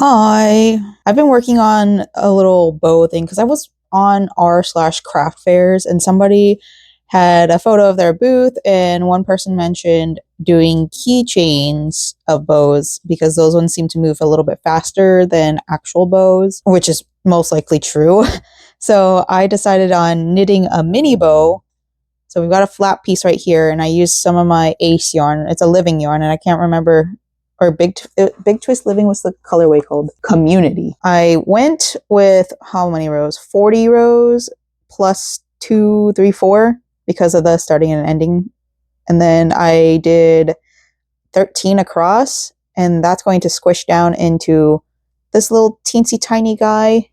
Hi. I've been working on a little bow thing because I was on r/craft fairs and somebody had a photo of their booth and one person mentioned doing keychains of bows because those ones seem to move a little bit faster than actual bows, which is most likely true. So I decided on knitting a mini bow. So we've got a flat piece right here and I used some of my Ace yarn. It's a living yarn and I can't remember or Big Twist Living was the colorway called Community. I went with how many rows? 40 rows plus 2, 3, 4 because of the starting and ending. And then I did 13 across, and that's going to squish down into this little teensy tiny guy.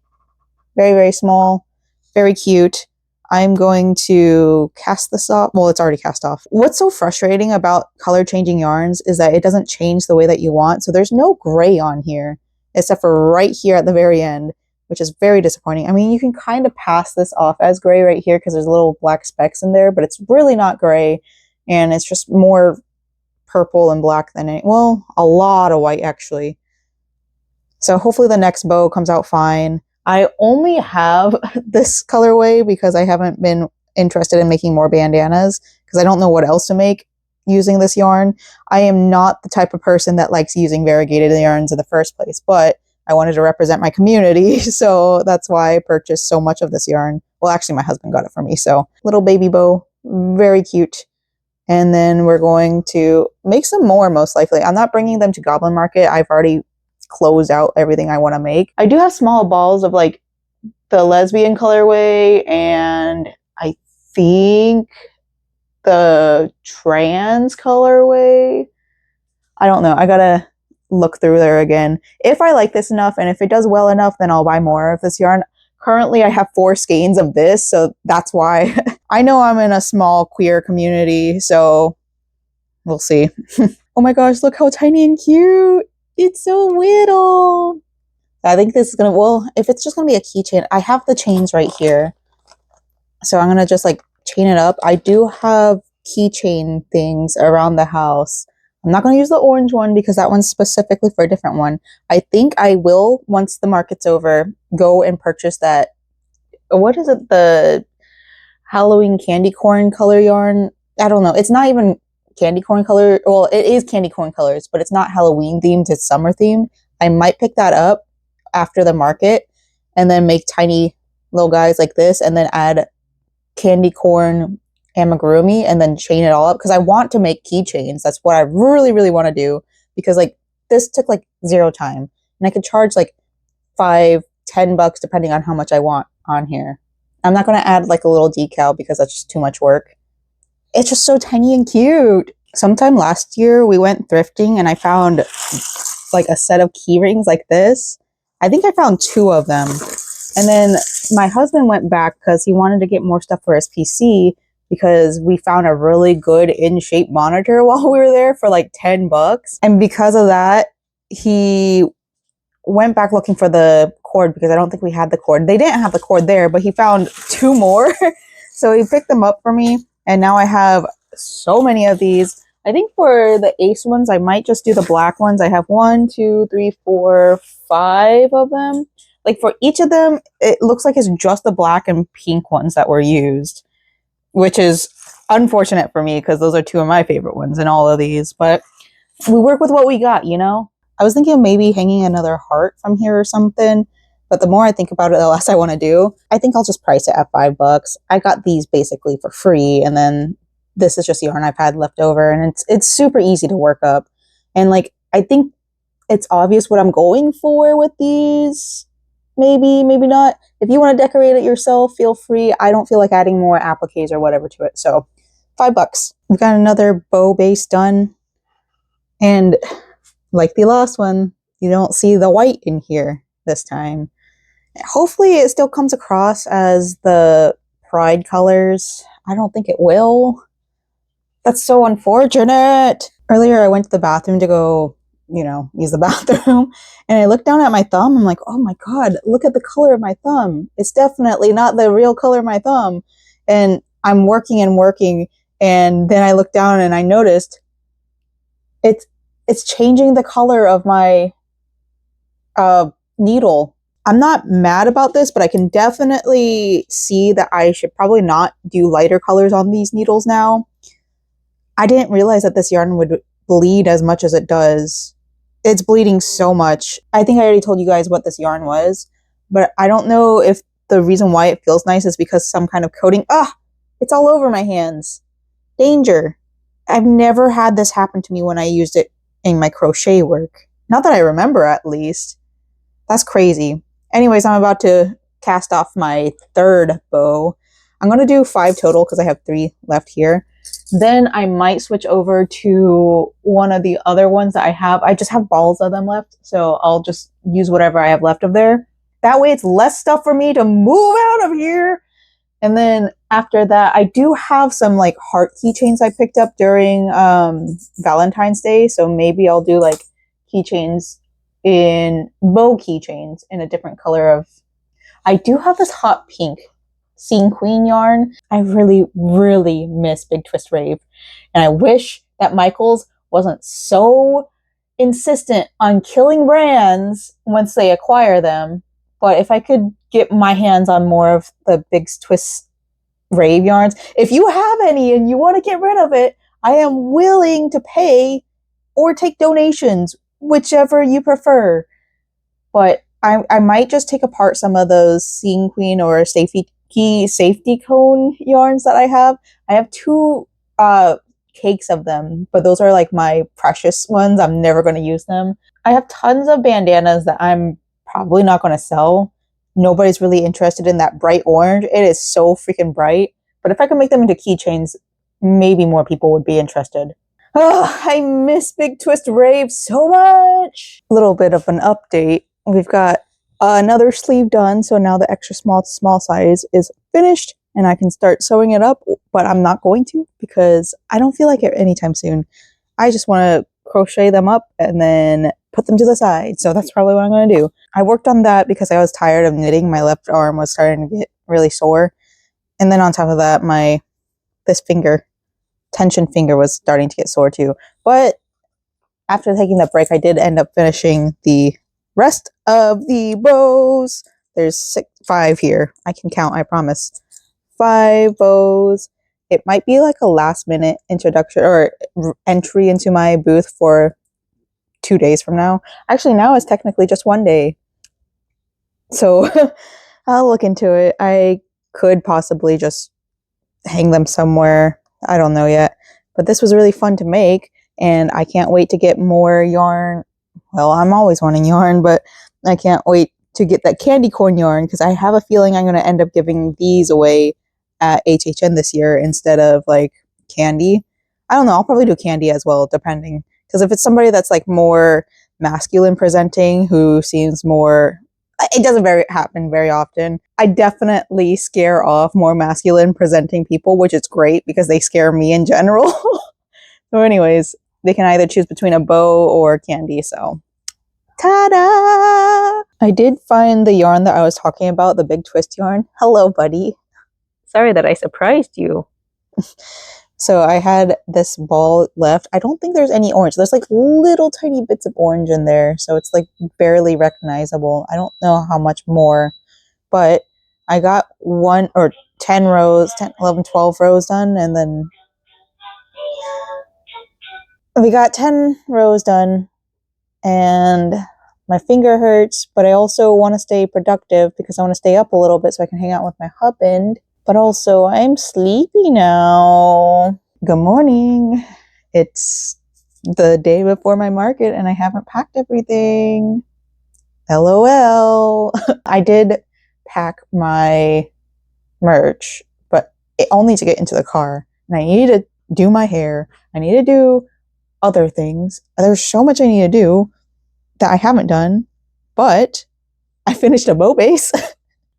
Very, very small, very cute. I'm going to cast this off. Well, it's already cast off. What's so frustrating about color changing yarns is that it doesn't change the way that you want. So there's no gray on here, except for right here at the very end, which is very disappointing. I mean, you can kind of pass this off as gray right here because there's little black specks in there, but it's really not gray. And it's just more purple and black than it. Well, a lot of white actually. So hopefully the next bow comes out fine. I only have this colorway because I haven't been interested in making more bandanas because I don't know what else to make using this yarn. I am not the type of person that likes using variegated yarns in the first place, but I wanted to represent my community, so that's why I purchased so much of this yarn. Well, actually, my husband got it for me, so little baby bow, very cute. And then we're going to make some more, most likely. I'm not bringing them to Goblin Market. I've already close out everything I want to make. I do have small balls of like the lesbian colorway and I think the trans colorway. I don't know. I gotta look through there again. If I like this enough and if it does well enough, then I'll buy more of this yarn. Currently, I have 4 skeins of this, so that's why. I know I'm in a small queer community, so we'll see. Oh my gosh, look how tiny and cute. It's so little. I think this is gonna, well, if it's just gonna be a keychain, I have the chains right here. So I'm gonna just like chain it up. I do have keychain things around the house. I'm not gonna use the orange one because that one's specifically for a different one. I think I will, once the market's over, go and purchase that, what is it, the Halloween candy corn color yarn? I don't know. It's not even candy corn color. Well, it is candy corn colors, but it's not Halloween themed. It's summer themed. I might pick that up after the market and then make tiny little guys like this and then add candy corn amigurumi and then chain it all up because I want to make keychains. That's what I really, really want to do because like this took like 0 time and I could charge like $5-10 depending on how much I want on here. I'm not going to add like a little decal because that's just too much work. It's just so tiny and cute. Sometime last year we went thrifting and I found like a set of key rings like this. I think I found 2 of them. And then my husband went back because he wanted to get more stuff for his PC because we found a really good in-shape monitor while we were there for like $10. And because of that, he went back looking for the cord because I don't think we had the cord. They didn't have the cord there, but he found 2 more. So he picked them up for me. And now I have so many of these. I think for the Ace ones, I might just do the black ones. I have 1, 2, 3, 4, 5 of them. Like for each of them, it looks like it's just the black and pink ones that were used, which is unfortunate for me because those are 2 of my favorite ones in all of these. But we work with what we got, you know? I was thinking of maybe hanging another heart from here or something. But the more I think about it, the less I want to do. I think I'll just price it at $5. I got these basically for free. And then this is just yarn I've had left over. And it's super easy to work up. And like, I think it's obvious what I'm going for with these. Maybe, maybe not. If you want to decorate it yourself, feel free. I don't feel like adding more appliques or whatever to it. So $5. We've got another bow base done. And like the last one, you don't see the white in here this time. Hopefully it still comes across as the pride colors. I don't think it will. That's so unfortunate. Earlier I went to the bathroom to go, you know, use the bathroom. And I looked down at my thumb. I'm like, oh my God, look at the color of my thumb. It's definitely not the real color of my thumb. And I'm working and working. And then I looked down and I noticed it's changing the color of my needle. I'm not mad about this, but I can definitely see that I should probably not do lighter colors on these needles now. I didn't realize that this yarn would bleed as much as it does. It's bleeding so much. I think I already told you guys what this yarn was, but I don't know if the reason why it feels nice is because some kind of coating. It's all over my hands. Danger. I've never had this happen to me when I used it in my crochet work. Not that I remember, at least. That's crazy. Anyways, I'm about to cast off my third bow. I'm going to do 5 total because I have 3 left here. Then I might switch over to one of the other ones that I have. I just have balls of them left, so I'll just use whatever I have left of there. That way it's less stuff for me to move out of here. And then after that, I do have some like heart keychains I picked up during Valentine's Day. So maybe I'll do like keychains in bow keychains in a different color of. I do have this hot pink Scene Queen yarn. I really, really miss Big Twist Rave. And I wish that Michaels wasn't so insistent on killing brands once they acquire them. But if I could get my hands on more of the Big Twist Rave yarns, if you have any and you want to get rid of it, I am willing to pay or take donations, whichever you prefer. But I might just take apart some of those Scene Queen or safety cone yarns that I have. I have 2 cakes of them, but those are like my precious ones. I'm never going to use them. I have tons of bandanas that I'm probably not going to sell. Nobody's really interested in that bright orange. It is so freaking bright. But if I could make them into keychains, maybe more people would be interested. Oh, I miss Big Twist Rave so much. A little bit of an update. We've got another sleeve done, so now the extra small to small size is finished, and I can start sewing it up, but I'm not going to because I don't feel like it anytime soon. I just want to crochet them up and then put them to the side, so that's probably what I'm going to do. I worked on that because I was tired of knitting. My left arm was starting to get really sore, and then on top of that, this tension finger was starting to get sore too. But after taking that break, I did end up finishing the rest of the bows. There's 5 here. I can count, I promise. 5 bows. It might be like a last minute introduction or entry into my booth for 2 days from now. Actually, now it's technically just 1 day. So I'll look into it. I could possibly just hang them somewhere. I don't know yet. But this was really fun to make, and I can't wait to get more yarn. Well, I'm always wanting yarn, but I can't wait to get that candy corn yarn because I have a feeling I'm going to end up giving these away at HHN this year instead of like candy. I don't know. I'll probably do candy as well, depending. Because if it's somebody that's like more masculine presenting, who seems more, it doesn't happen very often. I definitely scare off more masculine presenting people, which is great because they scare me in general. So anyways, they can either choose between a bow or candy, so. Ta-da! I did find the yarn that I was talking about, the Big Twist yarn. Hello, buddy. Sorry that I surprised you. So I had this ball left. I don't think there's any orange. There's like little tiny bits of orange in there, so it's like barely recognizable. I don't know how much more, but I got 10 rows, 10, 11, 12 rows done, and then we got 10 rows done, and my finger hurts, but I also want to stay productive because I want to stay up a little bit so I can hang out with my husband. But also, I'm sleepy now. Good morning. It's the day before my market and I haven't packed everything. LOL. I did pack my merch, but only to get into the car. And I needed to do my hair. I need to do other things. There's so much I need to do that I haven't done, but I finished a bow base.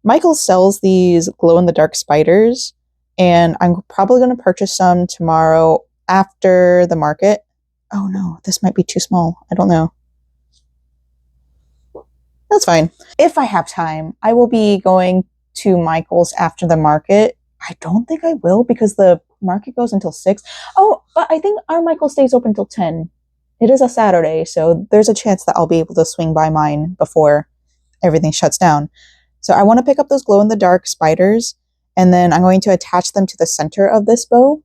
Michael sells these glow-in-the-dark spiders, and I'm probably going to purchase some tomorrow after the market. Oh no, this might be too small. I don't know. That's fine. If I have time, I will be going to Michael's after the market. I don't think I will because the market goes until 6. Oh, but I think our Michael stays open till 10. it is a Saturday, so there's a chance that I'll be able to swing by mine before everything shuts down. So I want to pick up those glow-in-the-dark spiders, and then I'm going to attach them to the center of this bow,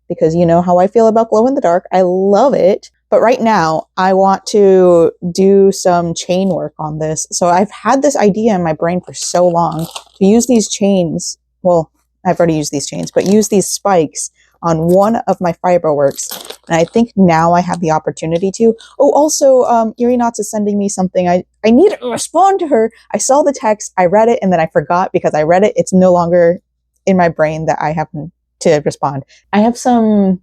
because you know how I feel about glow-in-the-dark. I love it. But right now, I want to do some chain work on this. So I've had this idea in my brain for so long to use these chains. Well, I've already used these chains, but use these spikes on one of my fiberworks. And I think now I have the opportunity to. Oh, also, Irinats is sending me something. I need to respond to her. I saw the text, I read it, and then I forgot because I read it. It's no longer in my brain that I have to respond. I have some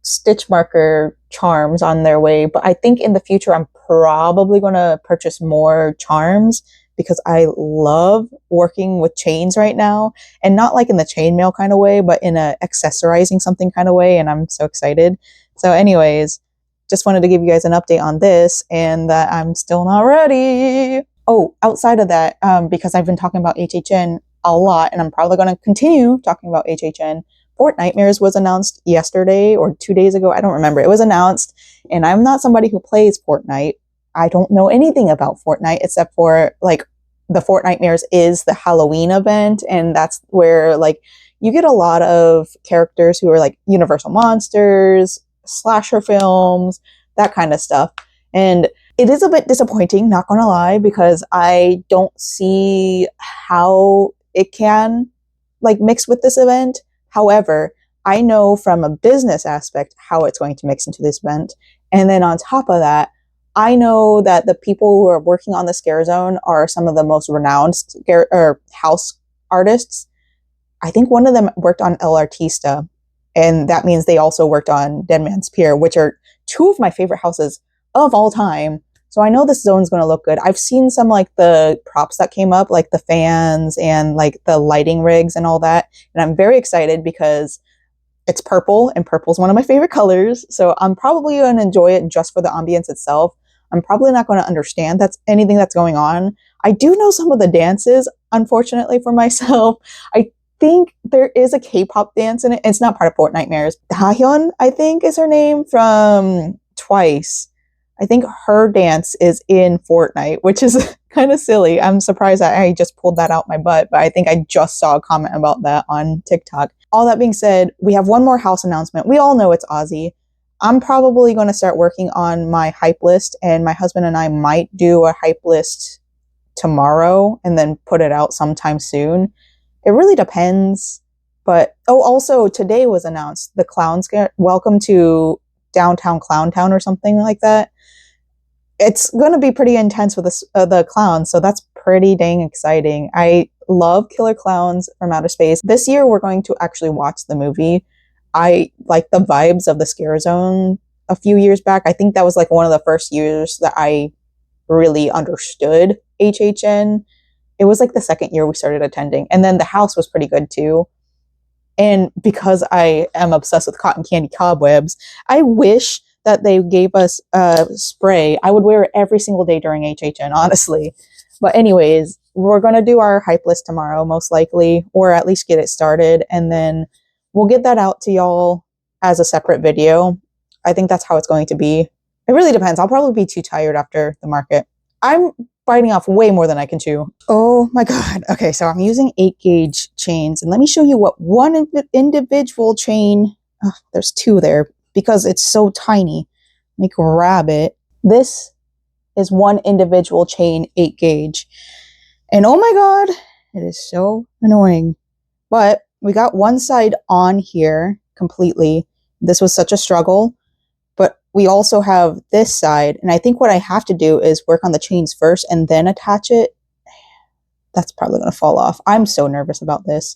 stitch marker charms on their way, but I think in the future I'm probably going to purchase more charms because I love working with chains right now, and not like in the chainmail kind of way, but in a accessorizing something kind of way, and I'm so excited. So anyways, just wanted to give you guys an update on this and that I'm still not ready. Oh, outside of that, because I've been talking about HHN a lot, and I'm probably going to continue talking about HHN, Fortnitemares was announced yesterday or 2 days ago. I don't remember. It was announced, and I'm not somebody who plays Fortnite. I don't know anything about Fortnite except for like the Fortnitemares is the Halloween event, and that's where like you get a lot of characters who are like Universal monsters, slasher films, that kind of stuff. And it is a bit disappointing, not gonna lie, because I don't see how it can like mix with this event. However, I know from a business aspect how it's going to mix into this event. And then on top of that, I know that the people who are working on the Scare Zone are some of the most renowned house artists. I think one of them worked on El Artista, and that means they also worked on Dead Man's Pier, which are two of my favorite houses of all time. So I know this zone's going to look good. I've seen some like the props that came up, like the fans and like the lighting rigs and all that. And I'm very excited because it's purple, and purple is one of my favorite colors. So I'm probably going to enjoy it just for the ambience itself. I'm probably not going to understand anything that's going on. I do know some of the dances, unfortunately for myself. I think there is a K-pop dance in it. It's not part of Fortnitemares. Dahyun, I think, is her name from Twice. I think her dance is in Fortnite, which is kind of silly. I'm surprised that I just pulled that out my butt, but I think I just saw a comment about that on TikTok. All that being said, we have one more house announcement. We all know it's Aussie. I'm probably going to start working on my hype list, and my husband and I might do a hype list tomorrow and then put it out sometime soon. It really depends. But, oh, also today was announced the Clown Scare. Welcome to Downtown Clown Town or something like that. It's going to be pretty intense with the clowns, so that's pretty dang exciting. I love Killer Clowns from Outer Space. This year, we're going to actually watch the movie. I like the vibes of the Scare Zone a few years back. I think that was like one of the first years that I really understood HHN. It was like the second year we started attending. And then the house was pretty good too. And because I am obsessed with cotton candy cobwebs, I wish that they gave us a spray. I would wear it every single day during HHN, honestly. But anyways, we're going to do our hype list tomorrow, most likely, or at least get it started. And then we'll get that out to y'all as a separate video. I think that's how it's going to be. It really depends. I'll probably be too tired after the market. I'm biting off way more than I can chew. Oh my god. Okay, so I'm using 8-gauge chains. And let me show you what one individual chain... Oh, there's two there because it's so tiny. Let me grab it. This is one individual chain, 8-gauge. And oh my god, it is so annoying. But we got one side on here completely. This was such a struggle. But we also have this side. And I think what I have to do is work on the chains first and then attach it. That's probably going to fall off. I'm so nervous about this.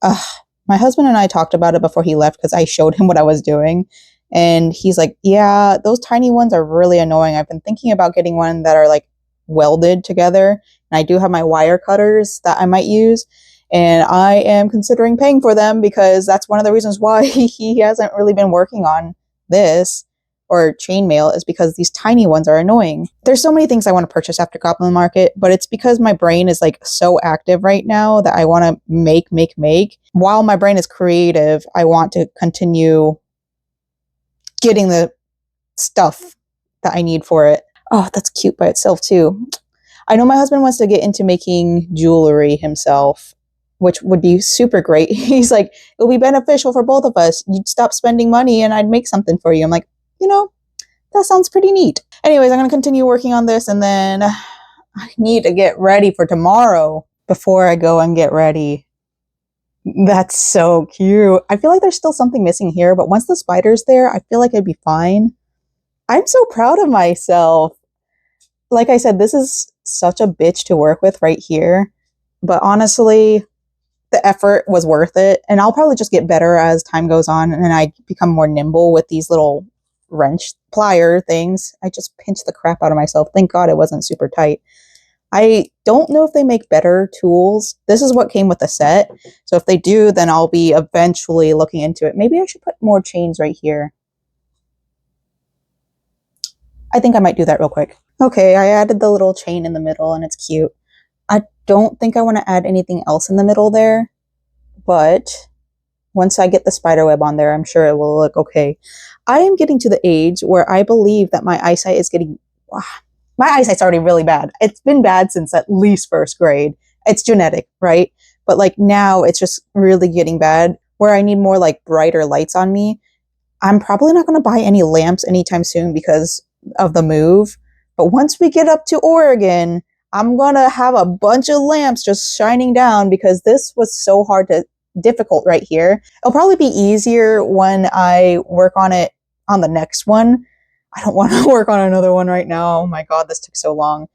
My husband and I talked about it before he left because I showed him what I was doing. And he's like, yeah, those tiny ones are really annoying. I've been thinking about getting one that are like welded together. And I do have my wire cutters that I might use. And I am considering paying for them because that's one of the reasons why he hasn't really been working on this or chainmail, is because these tiny ones are annoying. There's so many things I want to purchase after Goblin Market, but it's because my brain is like so active right now that I want to make. While my brain is creative, I want to continue getting the stuff that I need for it. Oh, that's cute by itself too. I know my husband wants to get into making jewelry himself, which would be super great. He's like, it would be beneficial for both of us. You'd stop spending money and I'd make something for you. I'm like, that sounds pretty neat. Anyways, I'm going to continue working on this, and then I need to get ready for tomorrow before I go and get ready. That's so cute. I feel like there's still something missing here, but once the spider's there, I feel like it'd be fine. I'm so proud of myself. Like I said, this is such a bitch to work with right here, but honestly, the effort was worth it, and I'll probably just get better as time goes on and I become more nimble with these little wrench plier things. I just pinched the crap out of myself. Thank God it wasn't super tight. I don't know if they make better tools. This is what came with the set. So if they do, then I'll be eventually looking into it. Maybe I should put more chains right here. I think I might do that real quick. Okay, I added the little chain in the middle and it's cute. I don't think I want to add anything else in the middle there, but once I get the spiderweb on there, I'm sure it will look okay. I am getting to the age where I believe that my eyesight is getting... my eyesight's already really bad. It's been bad since at least first grade. It's genetic, right? But like now it's just really getting bad where I need more like brighter lights on me. I'm probably not going to buy any lamps anytime soon because of the move. But once we get up to Oregon, I'm going to have a bunch of lamps just shining down because this was so difficult right here. It'll probably be easier when I work on it on the next one. I don't want to work on another one right now. Oh my God, this took so long.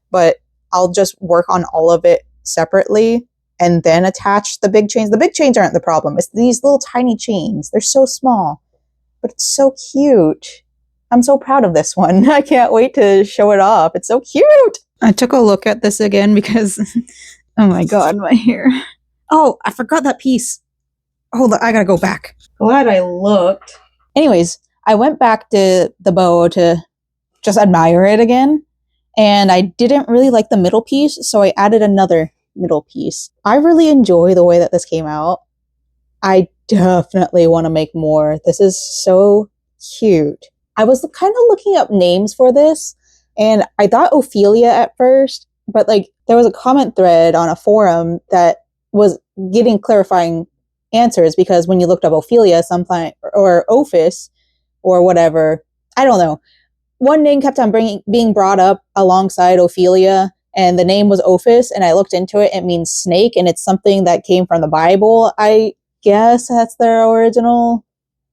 But I'll just work on all of it separately and then attach the big chains. The big chains aren't the problem. It's these little tiny chains. They're so small, but it's so cute. I'm so proud of this one. I can't wait to show it off. It's so cute. I took a look at this again because, oh my God, my hair. Oh, I forgot that piece. Hold on, I gotta go back. Glad I looked. Anyways, I went back to the bow to just admire it again, and I didn't really like the middle piece, so I added another middle piece. I really enjoy the way that this came out. I definitely want to make more. This is so cute. I was kind of looking up names for this, and I thought Ophelia at first, but like there was a comment thread on a forum that was getting clarifying answers because when you looked up Ophelia sometime or Ophis or whatever, I don't know. One name kept on being brought up alongside Ophelia, and the name was Ophis, and I looked into it. It means snake, and it's something that came from the Bible. I guess that's their original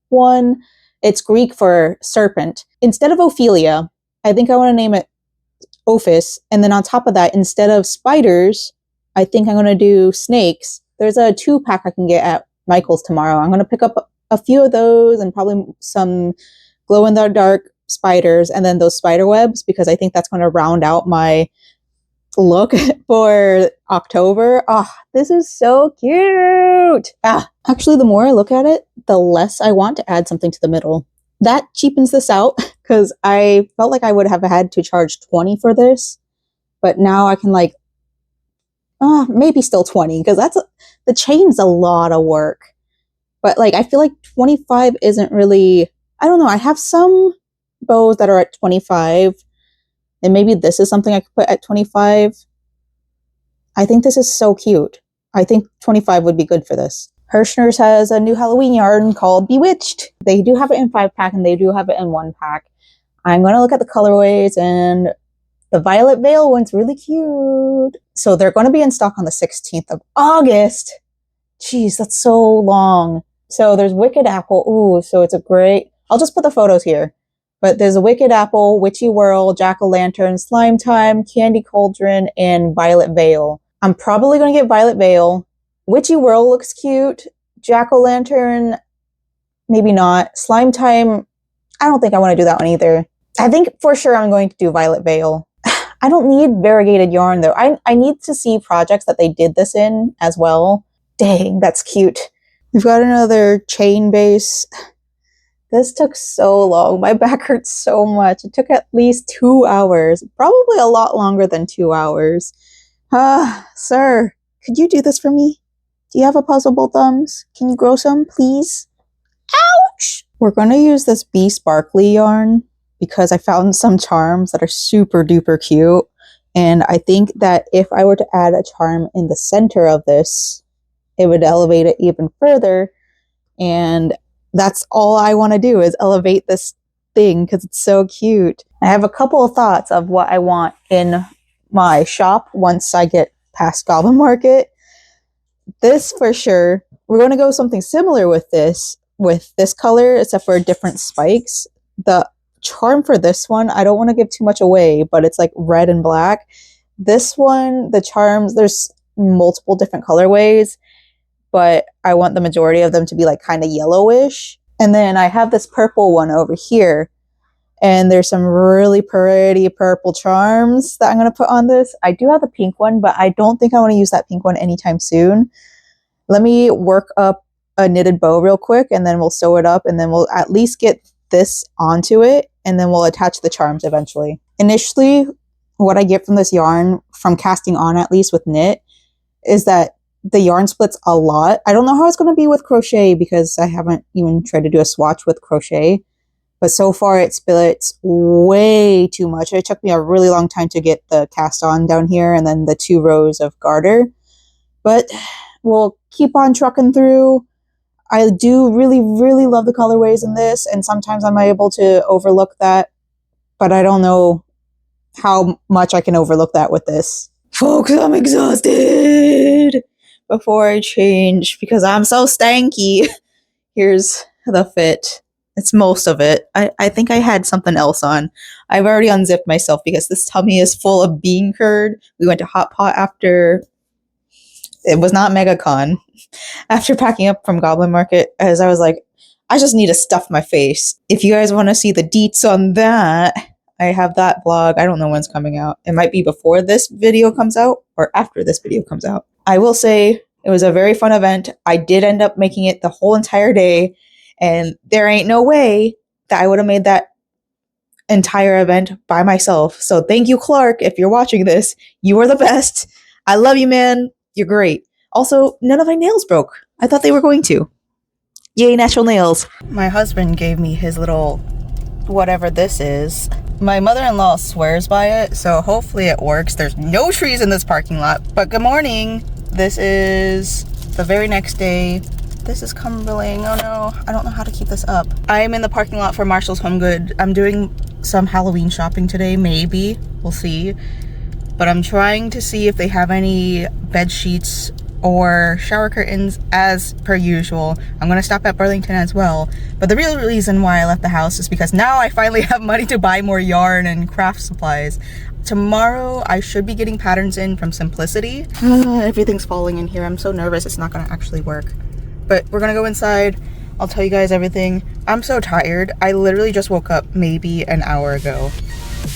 one. It's Greek for serpent. Instead of Ophelia, I think I want to name it Ophis, and then on top of that, instead of spiders, I think I'm going to do snakes. There's a 2-pack I can get at Michael's tomorrow. I'm going to pick up a few of those and probably some glow-in-the-dark spiders and then those spider webs because I think that's going to round out my look for October. Oh, this is so cute. Actually, the more I look at it, the less I want to add something to the middle. That cheapens this out because I felt like I would have had to charge $20 for this, but now I can like, maybe still $20 because the chain's a lot of work. But like, I feel like $25 isn't really, I don't know. I have some bows that are at $25 and maybe this is something I could put at $25. I think this is so cute. I think $25 would be good for this. Hirschner's has a new Halloween yarn called Bewitched. They do have it in 5-pack and they do have it in 1-pack. I'm going to look at the colorways, and the Violet Veil one's really cute. So they're going to be in stock on the 16th of August. Jeez, that's so long. So there's Wicked Apple. Ooh, so it's a great... I'll just put the photos here. But there's a Wicked Apple, Witchy Whirl, Jack-o'-lantern, Slime Time, Candy Cauldron, and Violet Veil. I'm probably going to get Violet Veil. Witchy Whirl looks cute. Jack-o'-lantern, maybe not. Slime Time, I don't think I want to do that one either. I think for sure I'm going to do Violet Veil. I don't need variegated yarn though. I need to see projects that they did this in as well. Dang, that's cute. We've got another chain base. This took so long. My back hurts so much. It took at least 2 hours. Probably a lot longer than 2 hours. Sir, could you do this for me? Do you have opposable thumbs? Can you grow some, please? Ouch! We're going to use this Bee Sparkly yarn. because I found some charms that are super duper cute. And I think that if I were to add a charm in the center of this, it would elevate it even further. And that's all I want to do is elevate this thing because it's so cute. I have a couple of thoughts of what I want in my shop once I get past Goblin Market. This for sure. We're going to go something similar with this color, except for different spikes. The charm for this one, I don't want to give too much away, but it's like red and black. This one, the charms, there's multiple different colorways, but I want the majority of them to be like kind of yellowish. And then I have this purple one over here, and there's some really pretty purple charms that I'm going to put on this. I do have the pink one, but I don't think I want to use that pink one anytime soon. Let me work up a knitted bow real quick, and then we'll sew it up, and then we'll at least get this onto it, and then we'll attach the charms eventually. Initially, what I get from this yarn, from casting on at least with knit, is that the yarn splits a lot. I don't know how it's going to be with crochet because I haven't even tried to do a swatch with crochet, but so far it splits way too much. It took me a really long time to get the cast on down here and then the 2 rows of garter, but we'll keep on trucking through. I do really, really love the colorways in this, and sometimes I'm able to overlook that, but I don't know how much I can overlook that with this. Folks, I'm exhausted before I change because I'm so stanky. Here's the fit. It's most of it. I think I had something else on. I've already unzipped myself because this tummy is full of bean curd. We went to Hot Pot after... It was not MegaCon. After packing up from Goblin Market, as I was like, I just need to stuff my face. If you guys want to see the deets on that, I have that vlog. I don't know when it's coming out. It might be before this video comes out or after this video comes out. I will say it was a very fun event. I did end up making it the whole entire day, and there ain't no way that I would have made that entire event by myself. So thank you, Clark, if you're watching this. You are the best. I love you, man. You're great. Also, none of my nails broke. I thought they were going to. Yay, natural nails. My husband gave me his little whatever this is. My mother-in-law swears by it, so hopefully it works. There's no trees in this parking lot, but good morning. This is the very next day. This is crumbling. Oh no, I don't know how to keep this up. I am in the parking lot for Marshall's Home Good. I'm doing some Halloween shopping today, maybe. We'll see. But I'm trying to see if they have any bed sheets or shower curtains as per usual. I'm going to stop at Burlington as well. But the real reason why I left the house is because now I finally have money to buy more yarn and craft supplies. Tomorrow I should be getting patterns in from Simplicity. Everything's falling in here. I'm so nervous it's not going to actually work. But we're going to go inside. I'll tell you guys everything. I'm so tired. I literally just woke up maybe an hour ago.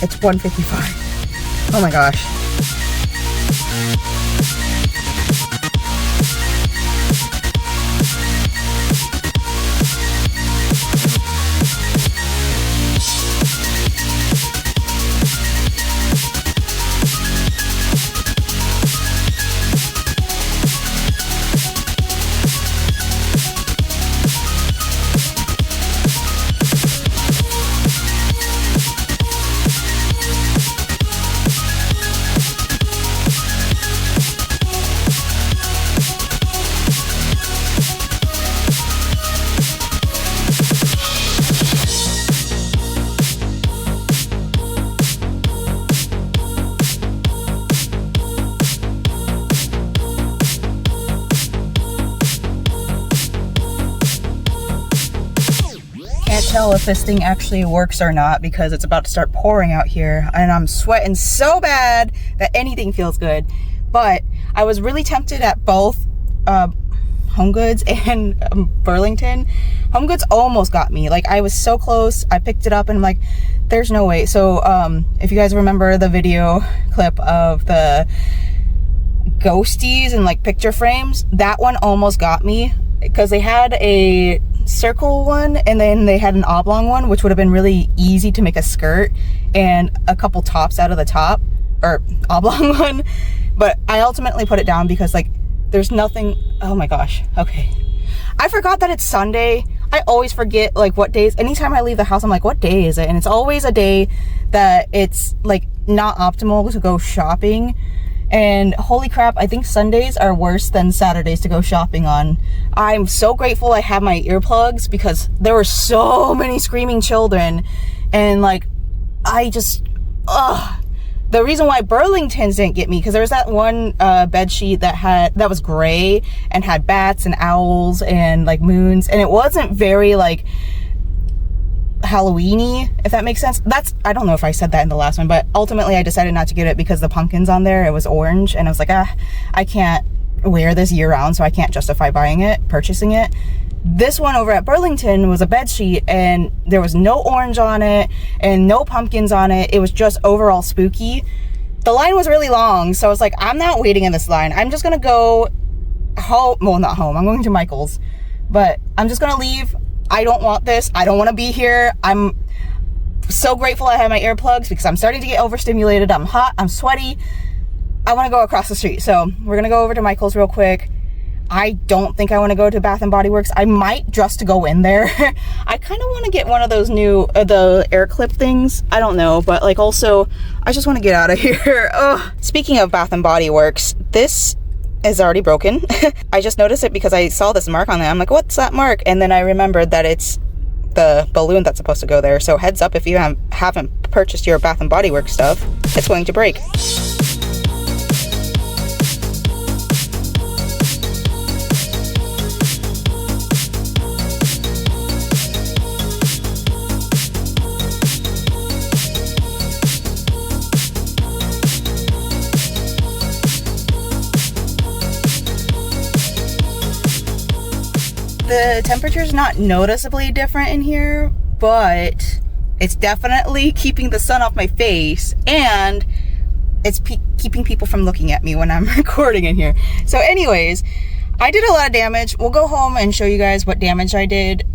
It's 1:55. Oh my gosh. Tell if this thing actually works or not because it's about to start pouring out here and I'm sweating so bad that anything feels good. But I was really tempted at both Home Goods and Burlington. Home Goods almost got me. Like, I was so close. I picked it up and I'm like, there's no way. So if you guys remember the video clip of the ghosties and like picture frames, that one almost got me because they had a circle one and then they had an oblong one, which would have been really easy to make a skirt and a couple tops out of the top or oblong one. But I ultimately put it down because like there's nothing. Oh my gosh. Okay, I forgot that it's Sunday. I always forget like what days. Anytime I leave the house, I'm like, what day is it? And it's always a day that it's like not optimal to go shopping. And holy crap, I think Sundays are worse than Saturdays to go shopping on. I'm so grateful I have my earplugs because there were so many screaming children. And like, I just, the reason why Burlington's didn't get me, because there was that one bed sheet that was gray and had bats and owls and like moons, and it wasn't very like Halloween-y, if that makes sense. I don't know if I said that in the last one, but ultimately I decided not to get it because the pumpkins on there, it was orange, and I was like, I can't wear this year round, so I can't justify purchasing it. This one over at Burlington was a bed sheet, and there was no orange on it and no pumpkins on it. It was just overall spooky. The line was really long, so I was like, I'm not waiting in this line. I'm just gonna go home. Well, not home. I'm going to Michael's, but I'm just gonna leave. I don't want this. I don't want to be here. I'm so grateful I have my earplugs because I'm starting to get overstimulated. I'm hot. I'm sweaty. I want to go across the street. So we're going to go over to Michael's real quick. I don't think I want to go to Bath and Body Works. I might just to go in there. I kind of want to get one of those new, the air clip things. I don't know, but like also, I just want to get out of here. Ugh. Speaking of Bath and Body Works, this is already broken. I just noticed it because I saw this mark on there. I'm like, what's that mark? And then I remembered that it's the balloon that's supposed to go there. So heads up if you haven't purchased your Bath and Body Works stuff, it's going to break. The temperature's not noticeably different in here, but it's definitely keeping the sun off my face, and it's keeping people from looking at me when I'm recording in here. So anyways, I did a lot of damage. We'll go home and show you guys what damage I did.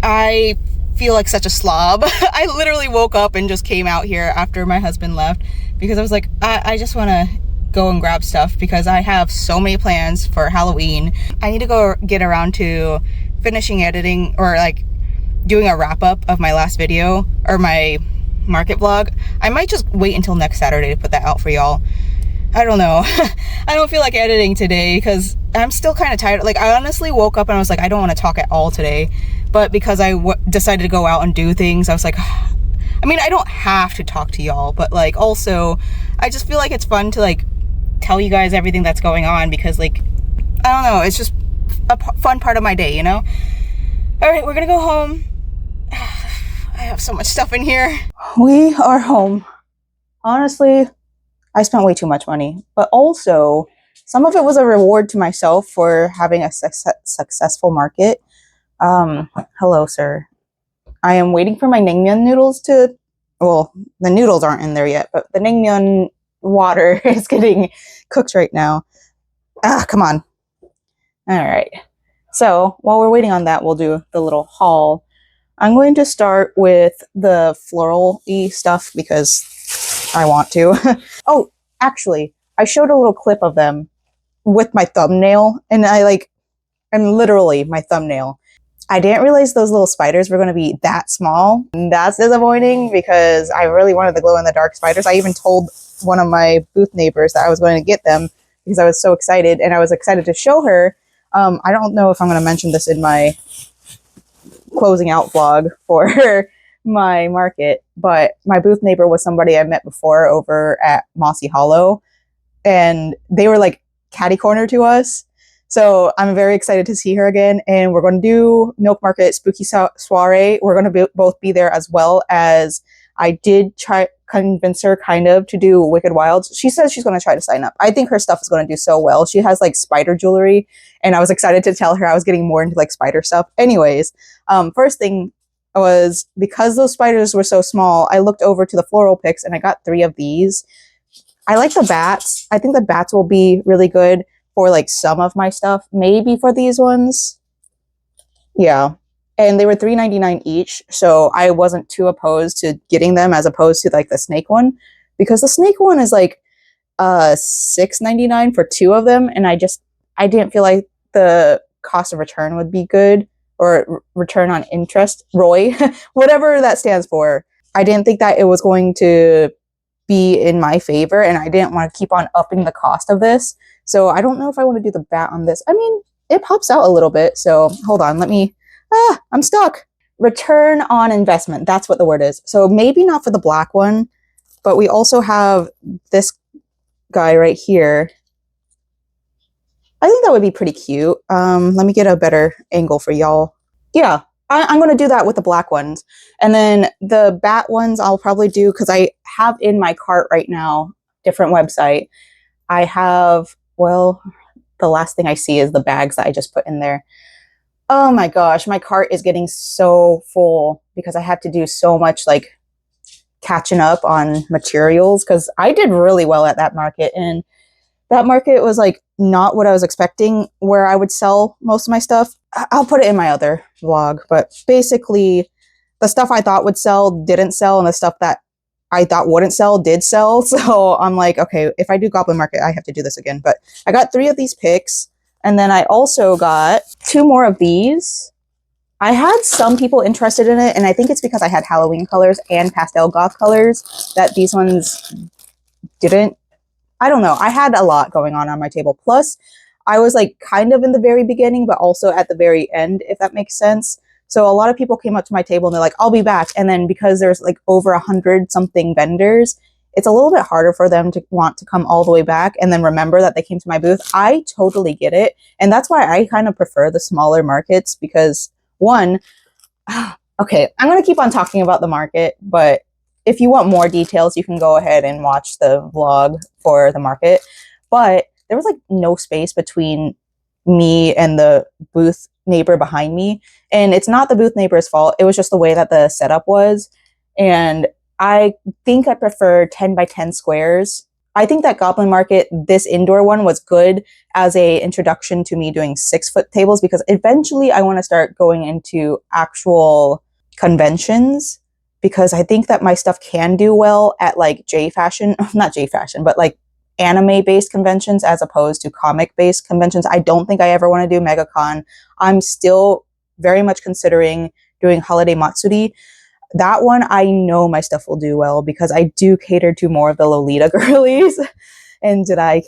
I feel like such a slob. I literally woke up and just came out here after my husband left because I was like, I just want to go and grab stuff because I have so many plans for Halloween. I need to go get around to finishing editing or like doing a wrap up of my last video or my market vlog. I might just wait until next Saturday to put that out for y'all. I don't know. I don't feel like editing today because I'm still kind of tired. Like I honestly woke up and I was like, I don't want to talk at all today. But because I decided to go out and do things, I was like, I mean, I don't have to talk to y'all, but like also I just feel like it's fun to like tell you guys everything that's going on because like, I don't know, it's just a fun part of my day, you know? All right, we're gonna go home. I have so much stuff in here. We are home. Honestly, I spent way too much money, but also some of it was a reward to myself for having a successful market. Hello, sir. I am waiting for my naengmyeon noodles to, well, the noodles aren't in there yet, but the naengmyeon water is getting cooked right now. Come on. All right. So while we're waiting on that, we'll do the little haul. I'm going to start with the floral-y stuff because I want to. Oh, actually, I showed a little clip of them with my thumbnail, and I'm literally my thumbnail. I didn't realize those little spiders were going to be that small. That's disappointing because I really wanted the glow-in-the-dark spiders. I even told one of my booth neighbors that I was going to get them because I was so excited, and I was excited to show her. I don't know if I'm going to mention this in my closing out vlog for my market, but my booth neighbor was somebody I met before over at Mossy Hollow, and they were like catty corner to us. So I'm very excited to see her again, and we're going to do Milk Market Spooky Soiree. We're going to both be there, as well as I did try convince her kind of to do Wicked Wilds. She says she's going to try to sign up. I think her stuff is going to do so well. She has like spider jewelry, and I was excited to tell her I was getting more into like spider stuff. Anyways, first thing was, because those spiders were so small, I looked over to the floral picks and I got 3 of these. I like the bats. I think the bats will be really good for like some of my stuff, maybe for these ones. Yeah. And they were $3.99 each, so I wasn't too opposed to getting them as opposed to like the snake one, because the snake one is like $6.99 for 2 of them, and I didn't feel like the cost of return would be good or return on interest, ROI, whatever that stands for. I didn't think that it was going to be in my favor, and I didn't want to keep on upping the cost of this. So I don't know if I want to do the bat on this. I mean, it pops out a little bit. So hold on, I'm stuck. Return on investment. That's what the word is. So maybe not for the black one, but we also have this guy right here. I think that would be pretty cute. Let me get a better angle for y'all. Yeah, I'm going to do that with the black ones. And then the bat ones I'll probably do, because I have in my cart right now, different website. I have, well, the last thing I see is the bags that I just put in there. Oh my gosh, my cart is getting so full because I had to do so much like catching up on materials, because I did really well at that market, and that market was like not what I was expecting where I would sell most of my stuff. I'll put it in my other vlog, but basically the stuff I thought would sell didn't sell, and the stuff that I thought wouldn't sell did sell. So I'm like, okay, if I do Goblin Market, I have to do this again. But I got 3 of these picks, and then I also got 2 more of these. I had some people interested in it, and I think it's because I had Halloween colors and pastel goth colors that these ones didn't. I don't know. I had a lot going on my table. Plus, I was like kind of in the very beginning, but also at the very end, if that makes sense. So a lot of people came up to my table and they're like, I'll be back. And then because there's like over 100 something vendors, it's a little bit harder for them to want to come all the way back and then remember that they came to my booth. I totally get it. And that's why I kind of prefer the smaller markets, because one, okay, I'm going to keep on talking about the market, but if you want more details, you can go ahead and watch the vlog for the market. But there was like no space between me and the booth neighbor behind me. And it's not the booth neighbor's fault. It was just the way that the setup was. And I think I prefer 10 by 10 squares. I think that Goblin Market, this indoor one, was good as a introduction to me doing 6-foot tables, because eventually I want to start going into actual conventions, because I think that my stuff can do well at like not J fashion, but like anime based conventions as opposed to comic based conventions. I don't think I ever want to do MegaCon. I'm still very much considering doing Holiday Matsuri. That one, I know my stuff will do well because I do cater to more of the Lolita girlies and Jedi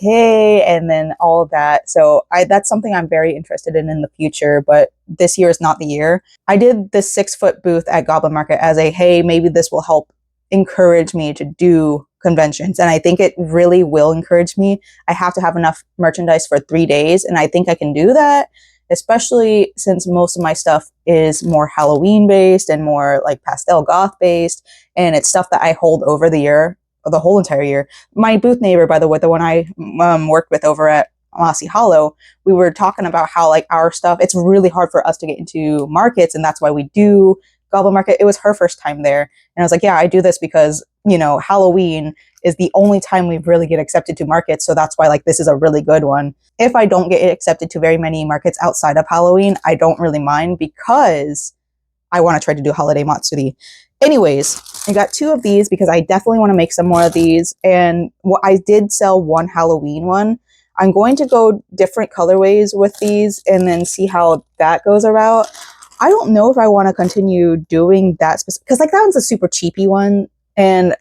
and then all of that. So that's something I'm very interested in the future, but this year is not the year. I did this 6-foot booth at Goblin Market as a, hey, maybe this will help encourage me to do conventions. And I think it really will encourage me. I have to have enough merchandise for 3 days, and I think I can do that, especially since most of my stuff is more Halloween based and more like pastel goth based, and it's stuff that I hold over the year, the whole entire year. My booth neighbor, by the way, the one I worked with over at Mossy Hollow, we were talking about how like our stuff, it's really hard for us to get into markets, and that's why we do Goblin Market. It was her first time there, and I was like, yeah, I do this because, you know, Halloween is the only time we really get accepted to markets, so that's why like this is a really good one. If I don't get accepted to very many markets outside of Halloween, I don't really mind, because I want to try to do Holiday Matsuri. Anyways, I got 2 of these because I definitely want to make some more of these, and I did sell 1 Halloween one. I'm going to go different colorways with these and then see how that goes about. I don't know if I want to continue doing that specific, because like that one's a super cheapy one, and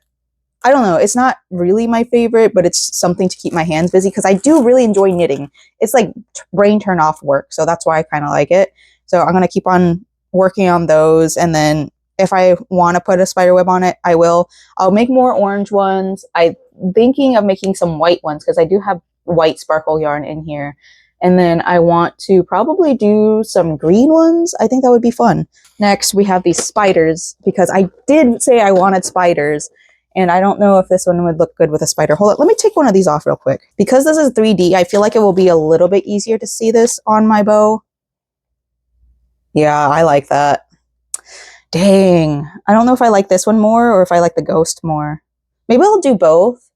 I don't know, it's not really my favorite, but it's something to keep my hands busy because I do really enjoy knitting. It's like brain turn off work, so that's why I kind of like it. So I'm going to keep on working on those, and then if I want to put a spider web on it, I will. I'll make more orange ones. I'm thinking of making some white ones because I do have white sparkle yarn in here. And then I want to probably do some green ones. I think that would be fun. Next, we have these spiders, because I did say I wanted spiders, and I don't know if this one would look good with a spider. Hold on, let me take one of these off real quick. Because this is 3D, I feel like it will be a little bit easier to see this on my bow. Yeah, I like that. Dang, I don't know if I like this one more or if I like the ghost more. Maybe I'll do both,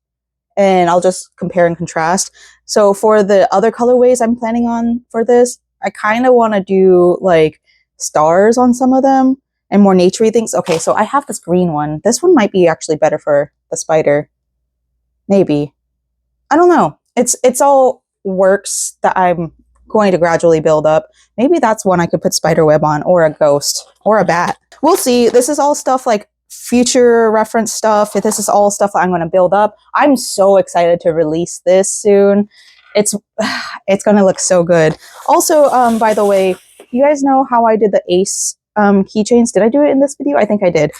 and I'll just compare and contrast. So for the other colorways I'm planning on for this, I kind of want to do like stars on some of them and more naturey things. Okay, so I have this green one. This one might be actually better for the spider. Maybe. I don't know. It's all works that I'm going to gradually build up. Maybe that's one I could put Spiderweb on, or a ghost, or a bat. We'll see. This is all stuff like future reference stuff. This is all stuff I'm going to build up. I'm so excited to release this soon. It's going to look so good. Also, by the way, you guys know how I did the Ace keychains? Did I do it in this video? I think I did.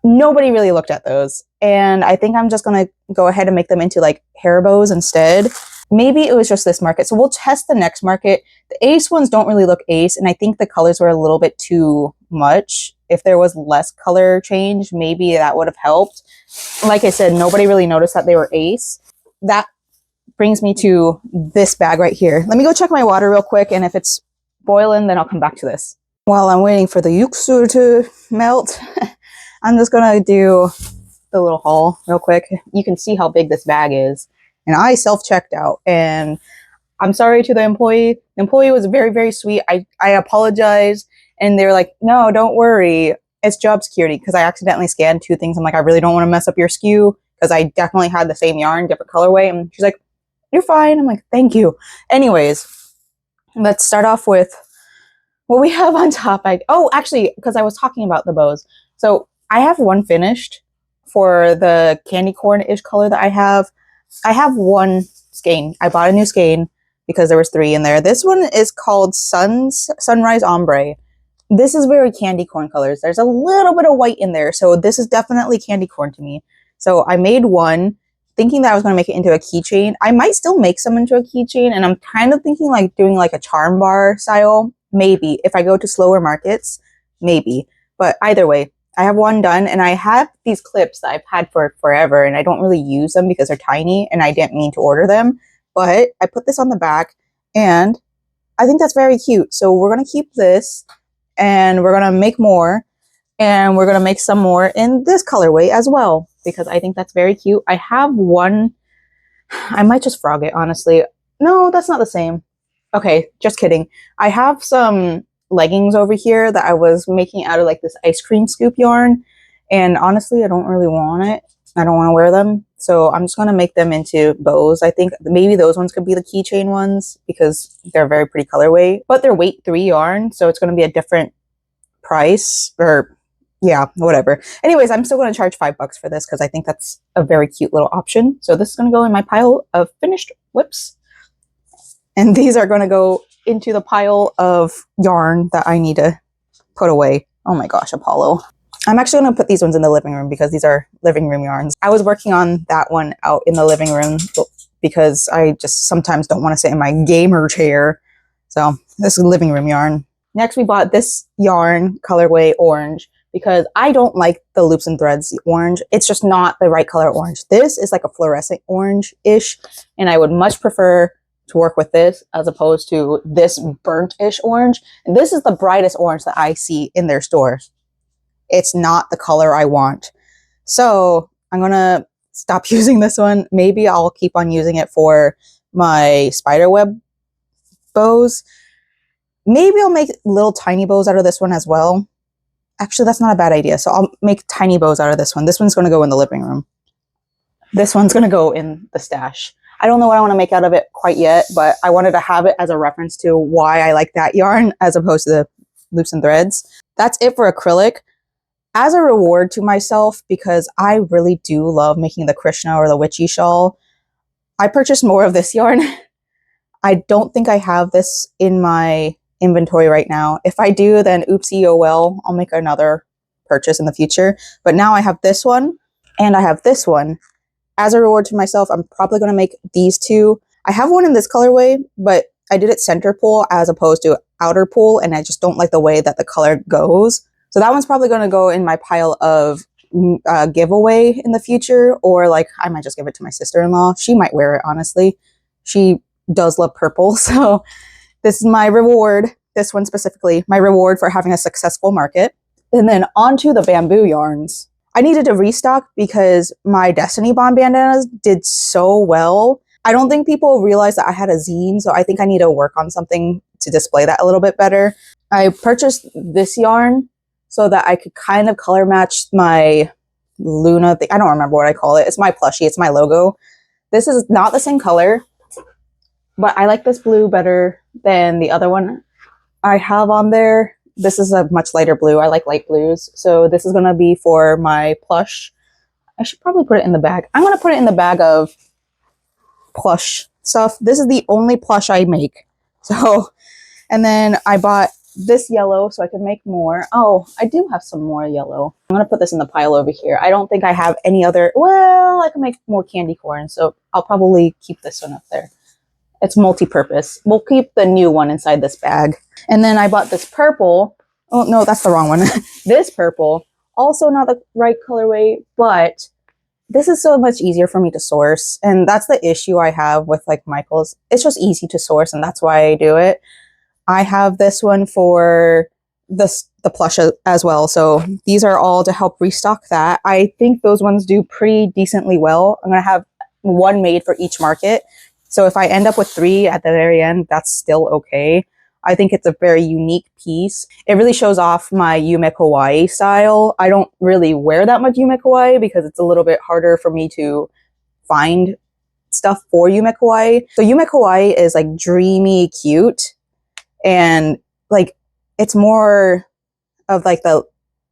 Nobody really looked at those. And I think I'm just going to go ahead and make them into like hair bows instead. Maybe it was just this market. So we'll test the next market. The Ace ones don't really look Ace. And I think the colors were a little bit too much. If there was less color change, maybe that would have helped. Like I said, nobody really noticed that they were Ace. That brings me to this bag right here. Let me go check my water real quick. And if it's boiling, then I'll come back to this. While I'm waiting for the yuzu to melt, I'm just going to do the little haul real quick. You can see how big this bag is. And I self-checked out. And I'm sorry to the employee. The employee was very, very sweet. I apologized. And they were like, no, don't worry. It's job security. Because I accidentally scanned 2 things. I'm like, I really don't want to mess up your SKU. Because I definitely had the same yarn, different colorway. And she's like, you're fine. I'm like, thank you. Anyways, let's start off with what we have on top. Oh, actually, because I was talking about the bows. So I have one finished for the candy corn-ish color that I have. I have one skein. I bought a new skein because there was 3 in there. This one is called Sunrise Ombre. This is very candy corn colors. There's a little bit of white in there. So this is definitely candy corn to me. So I made one thinking that I was going to make it into a keychain. I might still make some into a keychain. And I'm kind of thinking like doing like a charm bar style. Maybe. If I go to slower markets, maybe. But either way, I have one done, and I have these clips that I've had for forever, and I don't really use them because they're tiny, and I didn't mean to order them. But I put this on the back, and I think that's very cute. So we're going to keep this, and we're going to make more, and we're going to make some more in this colorway as well, because I think that's very cute. I have one. I might just frog it, honestly. No, that's not the same. Okay, just kidding. I have some leggings over here that I was making out of like this ice cream scoop yarn, and honestly I don't really want it. I don't want to wear them, so I'm just going to make them into bows. I think maybe those ones could be the keychain ones because they're very pretty colorway, but they're weight 3 yarn, so it's going to be a different price, or yeah, whatever. Anyways, I'm still going to charge $5 for this because I think that's a very cute little option. So this is going to go in my pile of finished whips, and these are going to go into the pile of yarn that I need to put away. Oh my gosh, Apollo. I'm actually going to put these ones in the living room because these are living room yarns. I was working on that one out in the living room because I just sometimes don't want to sit in my gamer chair. So this is living room yarn. Next, we bought this yarn colorway orange because I don't like the loops and threads orange. It's just not the right color orange. This is like a fluorescent orange-ish, and I would much prefer to work with this as opposed to this burnt-ish orange. And this is the brightest orange that I see in their store. It's not the color I want. So I'm going to stop using this one. Maybe I'll keep on using it for my Spiderweb bows. Maybe I'll make little tiny bows out of this one as well. Actually, that's not a bad idea. So I'll make tiny bows out of this one. This one's going to go in the living room. This one's going to go in the stash. I don't know what I want to make out of it quite yet, but I wanted to have it as a reference to why I like that yarn as opposed to the loops and threads. That's it for acrylic. As a reward to myself, because I really do love making the Krishna or the witchy shawl, I purchased more of this yarn. I don't think I have this in my inventory right now. If I do, then oopsie, oh well, I'll make another purchase in the future. But now I have this one, and I have this one. As a reward to myself, I'm probably going to make these 2. I have one in this colorway, but I did it center pull as opposed to outer pull, and I just don't like the way that the color goes. So that one's probably going to go in my pile of giveaway in the future, or like I might just give it to my sister-in-law. She might wear it, honestly. She does love purple, so this is my reward, this one specifically, my reward for having a successful market. And then onto the bamboo yarns. I needed to restock because my Destiny Bond bandanas did so well. I don't think people realized that I had a zine, so I think I need to work on something to display that a little bit better. I purchased this yarn so that I could kind of color match my Luna thing. I don't remember what I call it. It's my plushie. It's my logo. This is not the same color. but I like this blue better than the other one I have on there. This is a much lighter blue. I like light blues. So this is going to be for my plush. I should probably put it in the bag. I'm going to put it in the bag of plush stuff. This is the only plush I make. So, and then I bought this yellow so I can make more. Oh, I do have some more yellow. I'm going to put this in the pile over here. I don't think I have any other. Well, I can make more candy corn. So I'll probably keep this one up there. It's multi-purpose. We'll keep the new one inside this bag. And then I bought this purple. Oh, no, that's the wrong one. This purple, also not the right colorway, but this is so much easier for me to source. And that's the issue I have with like Michael's. It's just easy to source, and that's why I do it. I have this one for the plush as well. So these are all to help restock that. I think those ones do pretty decently well. I'm going to have one made for each market. So if I end up with 3 at the very end, that's still okay. I think it's a very unique piece. It really shows off my Yume Kawaii style. I don't really wear that much Yume Kawaii because it's a little bit harder for me to find stuff for Yume Kawaii. So Yume Kawaii is like dreamy cute, and like it's more of like the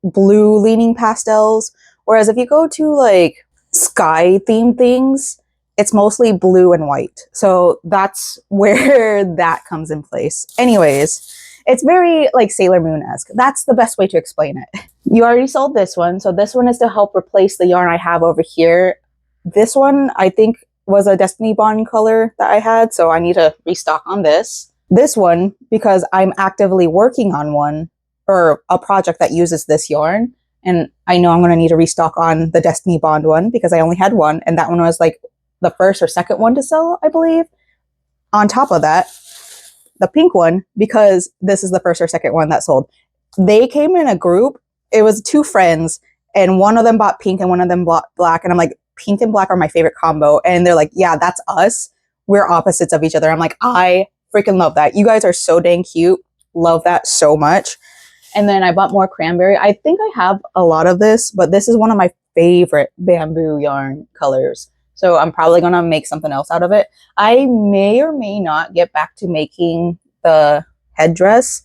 blue leaning pastels. Whereas if you go to like sky themed things, it's mostly blue and white. So that's where that comes in place. Anyways, it's very like Sailor Moon-esque. That's the best way to explain it. You already sold this one. So this one is to help replace the yarn I have over here. This one, I think, was a Destiny Bond color that I had. So I need to restock on this. This one, because I'm actively working on one or a project that uses this yarn. And I know I'm going to need to restock on the Destiny Bond one because I only had one. And that one was like the first or second one to sell, I believe. On top of that, the pink one, because this is the first or second one that sold, they came in a group. It was 2 friends, and one of them bought pink and one of them bought black. And I'm like, pink and black are my favorite combo. And they're like, yeah, that's us. We're opposites of each other. I'm like, I freaking love that. You guys are so dang cute. Love that so much. And then I bought more cranberry. I think I have a lot of this, but this is one of my favorite bamboo yarn colors. So I'm probably going to make something else out of it. I may or may not get back to making the headdress.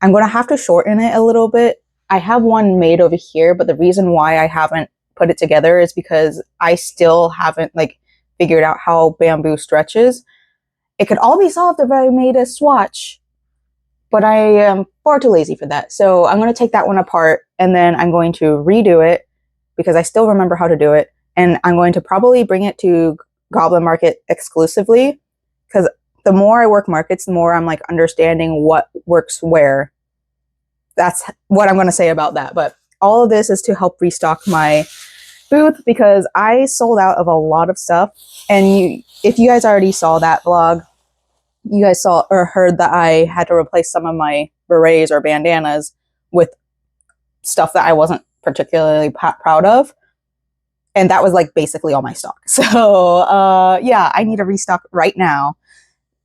I'm going to have to shorten it a little bit. I have one made over here, but the reason why I haven't put it together is because I still haven't like figured out how bamboo stretches. It could all be solved if I made a swatch, but I am far too lazy for that. So I'm going to take that one apart, and then I'm going to redo it because I still remember how to do it. And I'm going to probably bring it to Goblin Market exclusively, because the more I work markets, the more I'm like understanding what works where. That's what I'm going to say about that. But all of this is to help restock my booth because I sold out of a lot of stuff. And if you guys already saw that vlog, you guys saw or heard that I had to replace some of my berets or bandanas with stuff that I wasn't particularly proud of. And that was like basically all my stock. So yeah, I need to restock right now.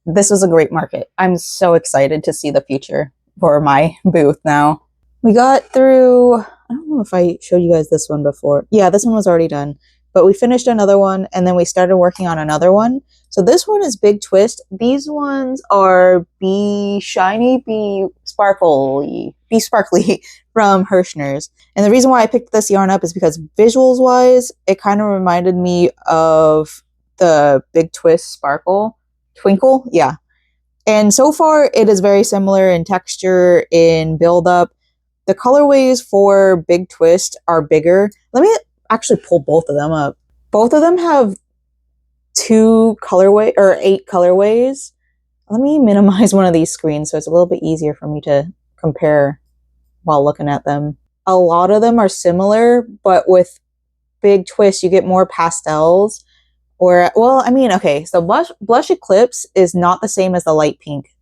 This was a great market. I'm so excited to see the future for my booth now. We got through, I don't know if I showed you guys this one before. Yeah, this one was already done. But we finished another one, and then we started working on another one. So this one is Big Twist. These ones are Be Shiny, Be Sparkly from Hirschner's. And the reason why I picked this yarn up is because visuals wise, it kind of reminded me of the Big Twist Sparkle Twinkle. Yeah. And so far it is very similar in texture, in buildup. The colorways for Big Twist are bigger. Let me actually pull both of them up. Both of them have 8 colorways. Let me minimize one of these screens so it's a little bit easier for me to compare while looking at them. A lot of them are similar, but with Big Twist, you get more pastels. Or, well, I mean, okay, so Blush Eclipse is not the same as the light pink,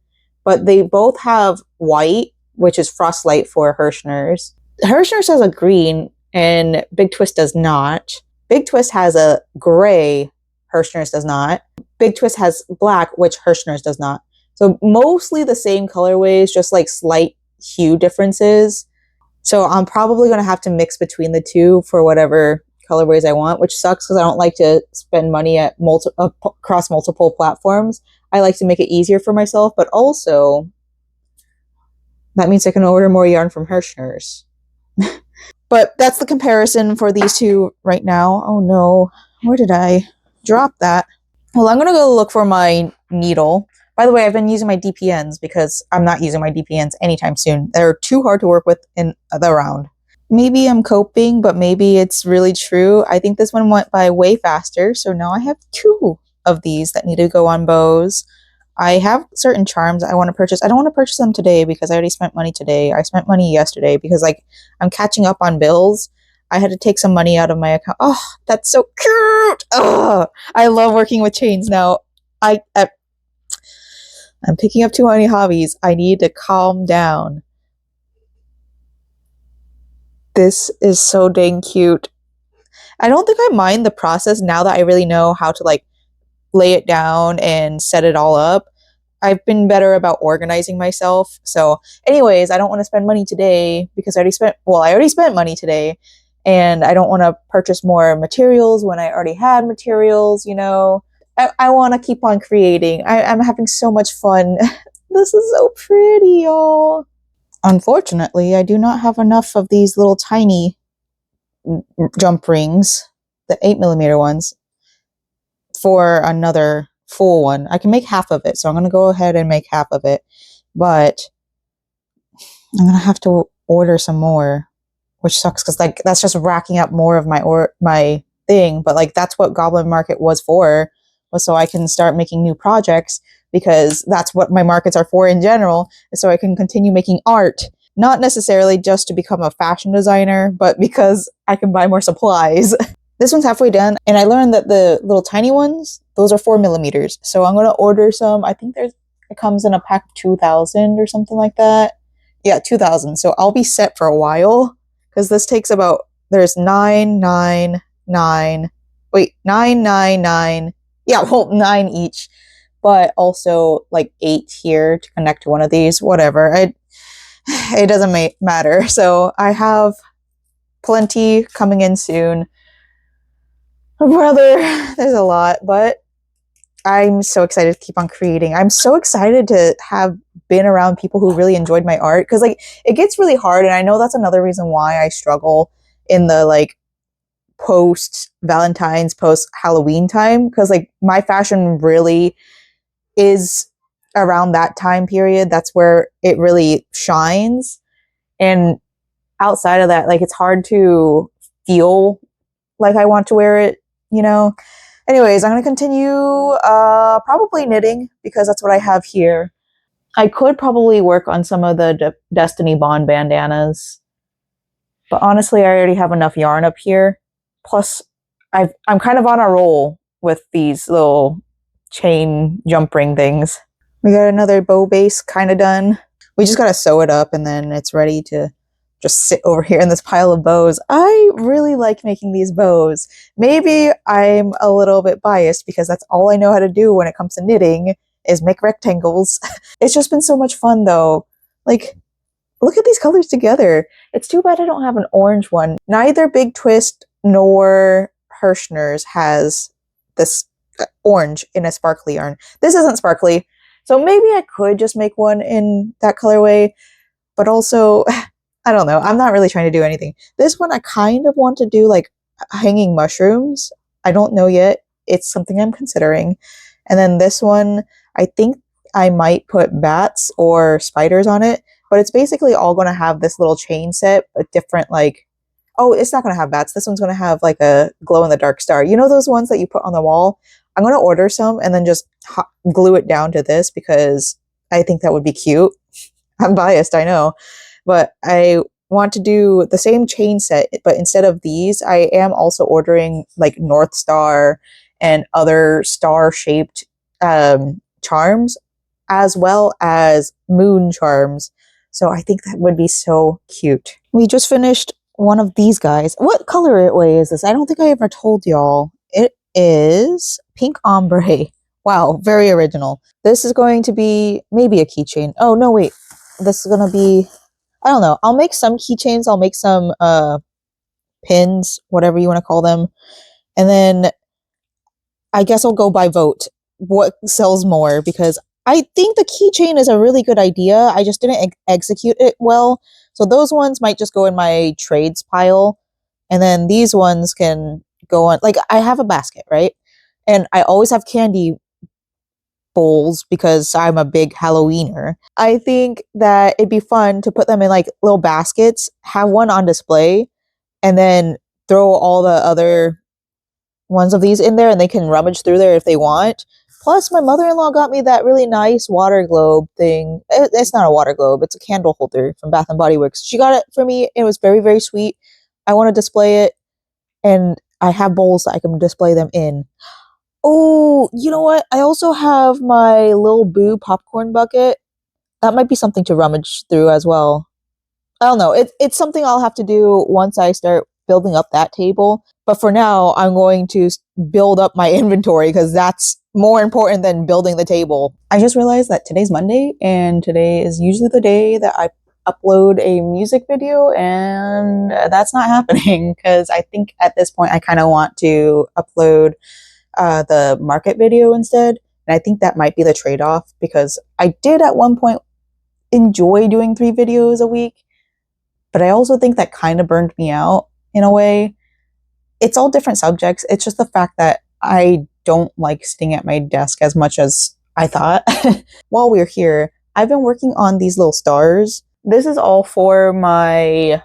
but they both have white, which is Frostlight for Hirschner's. Hirschner's has a green, and Big Twist does not. Big Twist has a gray, Hirschner's does not. Big Twist has black, which Hirschner's does not. So mostly the same colorways, just like slight hue differences. So I'm probably going to have to mix between the two for whatever colorways I want, which sucks because I don't like to spend money at across multiple platforms. I like to make it easier for myself, but also that means I can order more yarn from Hirschner's. But that's the comparison for these two right now. Oh no, where did I drop that? Well, I'm gonna go look for my needle. By the way, I've been using my DPNs because I'm not using my DPNs anytime soon. They're too hard to work with in the round. Maybe I'm coping, but maybe it's really true. I think this one went by way faster, so now I have 2 of these that need to go on bows. I have certain charms I want to purchase. I don't want to purchase them today because I already spent money today. I spent money yesterday because like I'm catching up on bills. I had to take some money out of my account. Oh, that's so cute. Oh, I love working with chains now. I'm picking up too many hobbies. I need to calm down. This is so dang cute. I don't think I mind the process now that I really know how to like lay it down and set it all up. I've been better about organizing myself. So anyways, I don't want to spend money today because I already spent money today, and I don't want to purchase more materials when I already had materials, you know. I want to keep on creating. I'm having so much fun. This is so pretty, y'all. Unfortunately, I do not have enough of these little tiny jump rings, the 8mm ones, for another full one. I can make half of it, so I'm going to go ahead and make half of it, but I'm going to have to order some more, which sucks because like that's just racking up more of my thing. But like that's what Goblin Market was for, was so I can start making new projects, because that's what my markets are for in general, so I can continue making art. Not necessarily just to become a fashion designer, but because I can buy more supplies. This one's halfway done, and I learned that the little tiny ones, those are 4mm. So I'm going to order some. I think it comes in a pack of 2,000 or something like that. Yeah, 2,000. So I'll be set for a while, because this takes about, there's 999, wait, 999. Yeah, well, 9 each, but also like 8 here to connect to one of these, whatever. It doesn't matter. So I have plenty coming in soon. Brother, there's a lot, but I'm so excited to keep on creating. I'm so excited to have been around people who really enjoyed my art, because like it gets really hard, and I know that's another reason why I struggle in the like post Valentine's, post Halloween time, because like my fashion really is around that time period. That's where it really shines, and outside of that, like it's hard to feel like I want to wear it, you know. Anyways, I'm going to continue probably knitting, because that's what I have here. I could probably work on some of the Destiny Bond bandanas, but honestly, I already have enough yarn up here. Plus, I'm kind of on a roll with these little chain jump ring things. We got another bow base kind of done. We just got to sew it up, and then it's ready to just sit over here in this pile of bows. I really like making these bows. Maybe I'm a little bit biased because that's all I know how to do when it comes to knitting, is make rectangles. It's just been so much fun though. Like, look at these colors together. It's too bad I don't have an orange one. Neither Big Twist nor Hirschner's has this orange in a sparkly yarn. This isn't sparkly, so maybe I could just make one in that colorway, but also I don't know. I'm not really trying to do anything. This one I kind of want to do like hanging mushrooms. I don't know yet. It's something I'm considering. And then this one, I think I might put bats or spiders on it, but it's basically all going to have this little chain set, but different like, oh, it's not going to have bats. This one's going to have like a glow in the dark star. You know those ones that you put on the wall? I'm going to order some and then just glue it down to this, because I think that would be cute. I'm biased, I know. But I want to do the same chain set, but instead of these, I am also ordering like North Star and other star-shaped charms, as well as moon charms. So I think that would be so cute. We just finished one of these guys. What colorway is this? I don't think I ever told y'all. It is pink ombre. Wow, very original. This is going to be maybe a keychain. Oh, no, wait. This is going to be, I don't know. I'll make some keychains. I'll make some pins, whatever you want to call them. And then I guess I'll go by vote. What sells more? Because I think the keychain is a really good idea. I just didn't execute it well. So those ones might just go in my trades pile. And then these ones can go on. Like, I have a basket, right? And I always have candy bowls because I'm a big Halloweener. I think that it'd be fun to put them in like little baskets, have one on display, and then throw all the other ones of these in there and they can rummage through there if they want. Plus, my mother-in-law got me that really nice water globe thing. It's not a water globe, it's a candle holder from Bath and Body Works. She got it for me. It was very, very sweet. I want to display it, and I have bowls that I can display them in. Oh, you know what? I also have my Lil Boo popcorn bucket. That might be something to rummage through as well. I don't know. It's something I'll have to do once I start building up that table. But for now, I'm going to build up my inventory because that's more important than building the table. I just realized that today's Monday, and today is usually the day that I upload a music video, and that's not happening because I think at this point I kind of want to upload the market video instead. And I think that might be the trade-off because I did at one point enjoy doing 3 videos a week, but I also think that kind of burned me out in a way. It's all different subjects. It's just the fact that I don't like sitting at my desk as much as I thought. While we're here, I've been working on these little stars. This is all for my,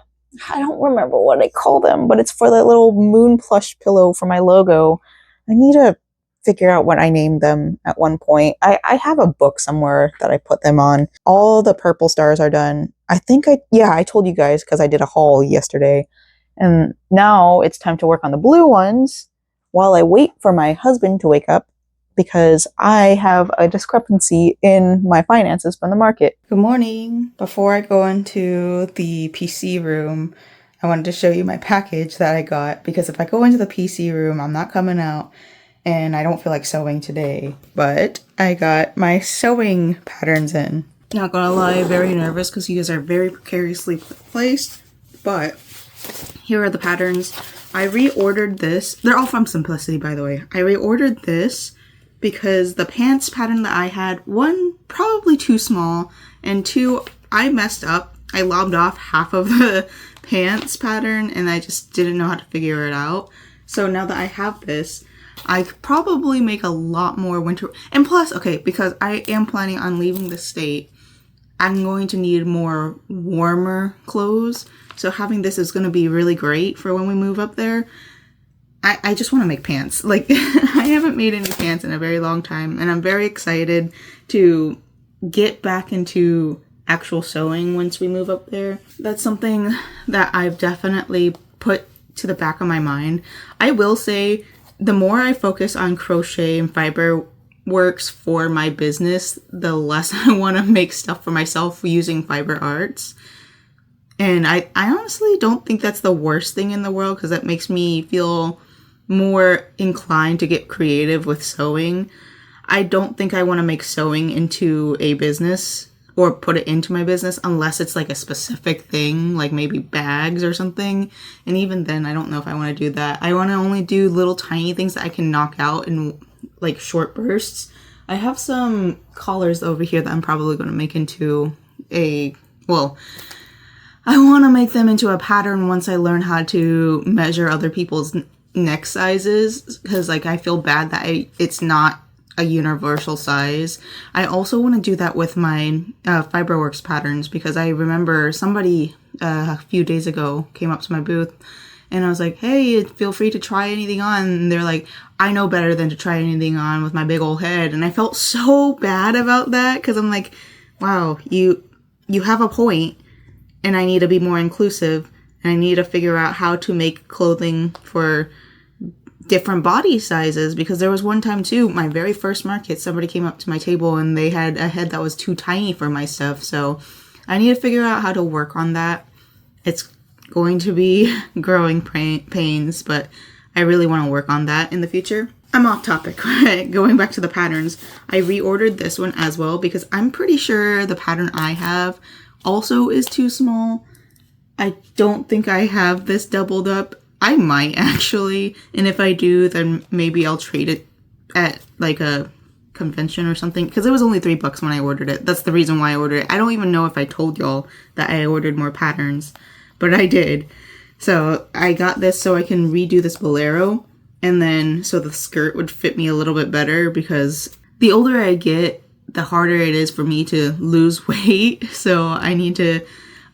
I don't remember what I call them, but it's for the little moon plush pillow for my logo. I need to figure out what I named them at one point. I have a book somewhere that I put them on. All the purple stars are done. I think I told you guys because I did a haul yesterday. And now it's time to work on the blue ones while I wait for my husband to wake up because I have a discrepancy in my finances from the market. Good morning. Before I go into the PC room, I wanted to show you my package that I got because if I go into the PC room, I'm not coming out and I don't feel like sewing today. But I got my sewing patterns in. Not gonna lie, very nervous because you guys are very precariously placed, but here are the patterns. I reordered this. They're all from Simplicity, by the way. I reordered this because the pants pattern that I had, one, probably too small, and two, I messed up. I lobbed off half of the pants pattern and I just didn't know how to figure it out. So now that I have this, I could probably make a lot more winter. And plus, okay, because I am planning on leaving the state, I'm going to need more warmer clothes. So having this is going to be really great for when we move up there. I just want to make pants. Like, I haven't made any pants in a very long time. And I'm very excited to get back into actual sewing once we move up there. That's something that I've definitely put to the back of my mind. I will say, the more I focus on crochet and fiber works for my business, the less I want to make stuff for myself using fiber arts. And I honestly don't think that's the worst thing in the world because that makes me feel more inclined to get creative with sewing. I don't think I want to make sewing into a business or put it into my business unless it's like a specific thing, like maybe bags or something. And even then, I don't know if I want to do that. I want to only do little tiny things that I can knock out in like short bursts. I have some collars over here that I'm probably going to make into I want to make them into a pattern once I learn how to measure other people's neck sizes, because like I feel bad that it's not a universal size. I also want to do that with my Fiberworks patterns because I remember somebody a few days ago came up to my booth and I was like, hey, feel free to try anything on. And they're like, I know better than to try anything on with my big old head. And I felt so bad about that because I'm like, wow, you have a point. And I need to be more inclusive, and I need to figure out how to make clothing for different body sizes, because there was one time too, my very first market, somebody came up to my table and they had a head that was too tiny for my stuff. So I need to figure out how to work on that. It's going to be growing pains, but I really want to work on that in the future. I'm off topic, right? Going back to the patterns, I reordered this one as well because I'm pretty sure the pattern I have also is too small. I don't think I have this doubled up I might actually, and if I do, then maybe I'll trade it at like a convention or something, because it was only $3 when I ordered it. That's the reason why I ordered it. I don't even know if I told y'all that I ordered more patterns, but I did. So I got this so I can redo this bolero, and then so the skirt would fit me a little bit better, because the older I get, the harder it is for me to lose weight. So I need to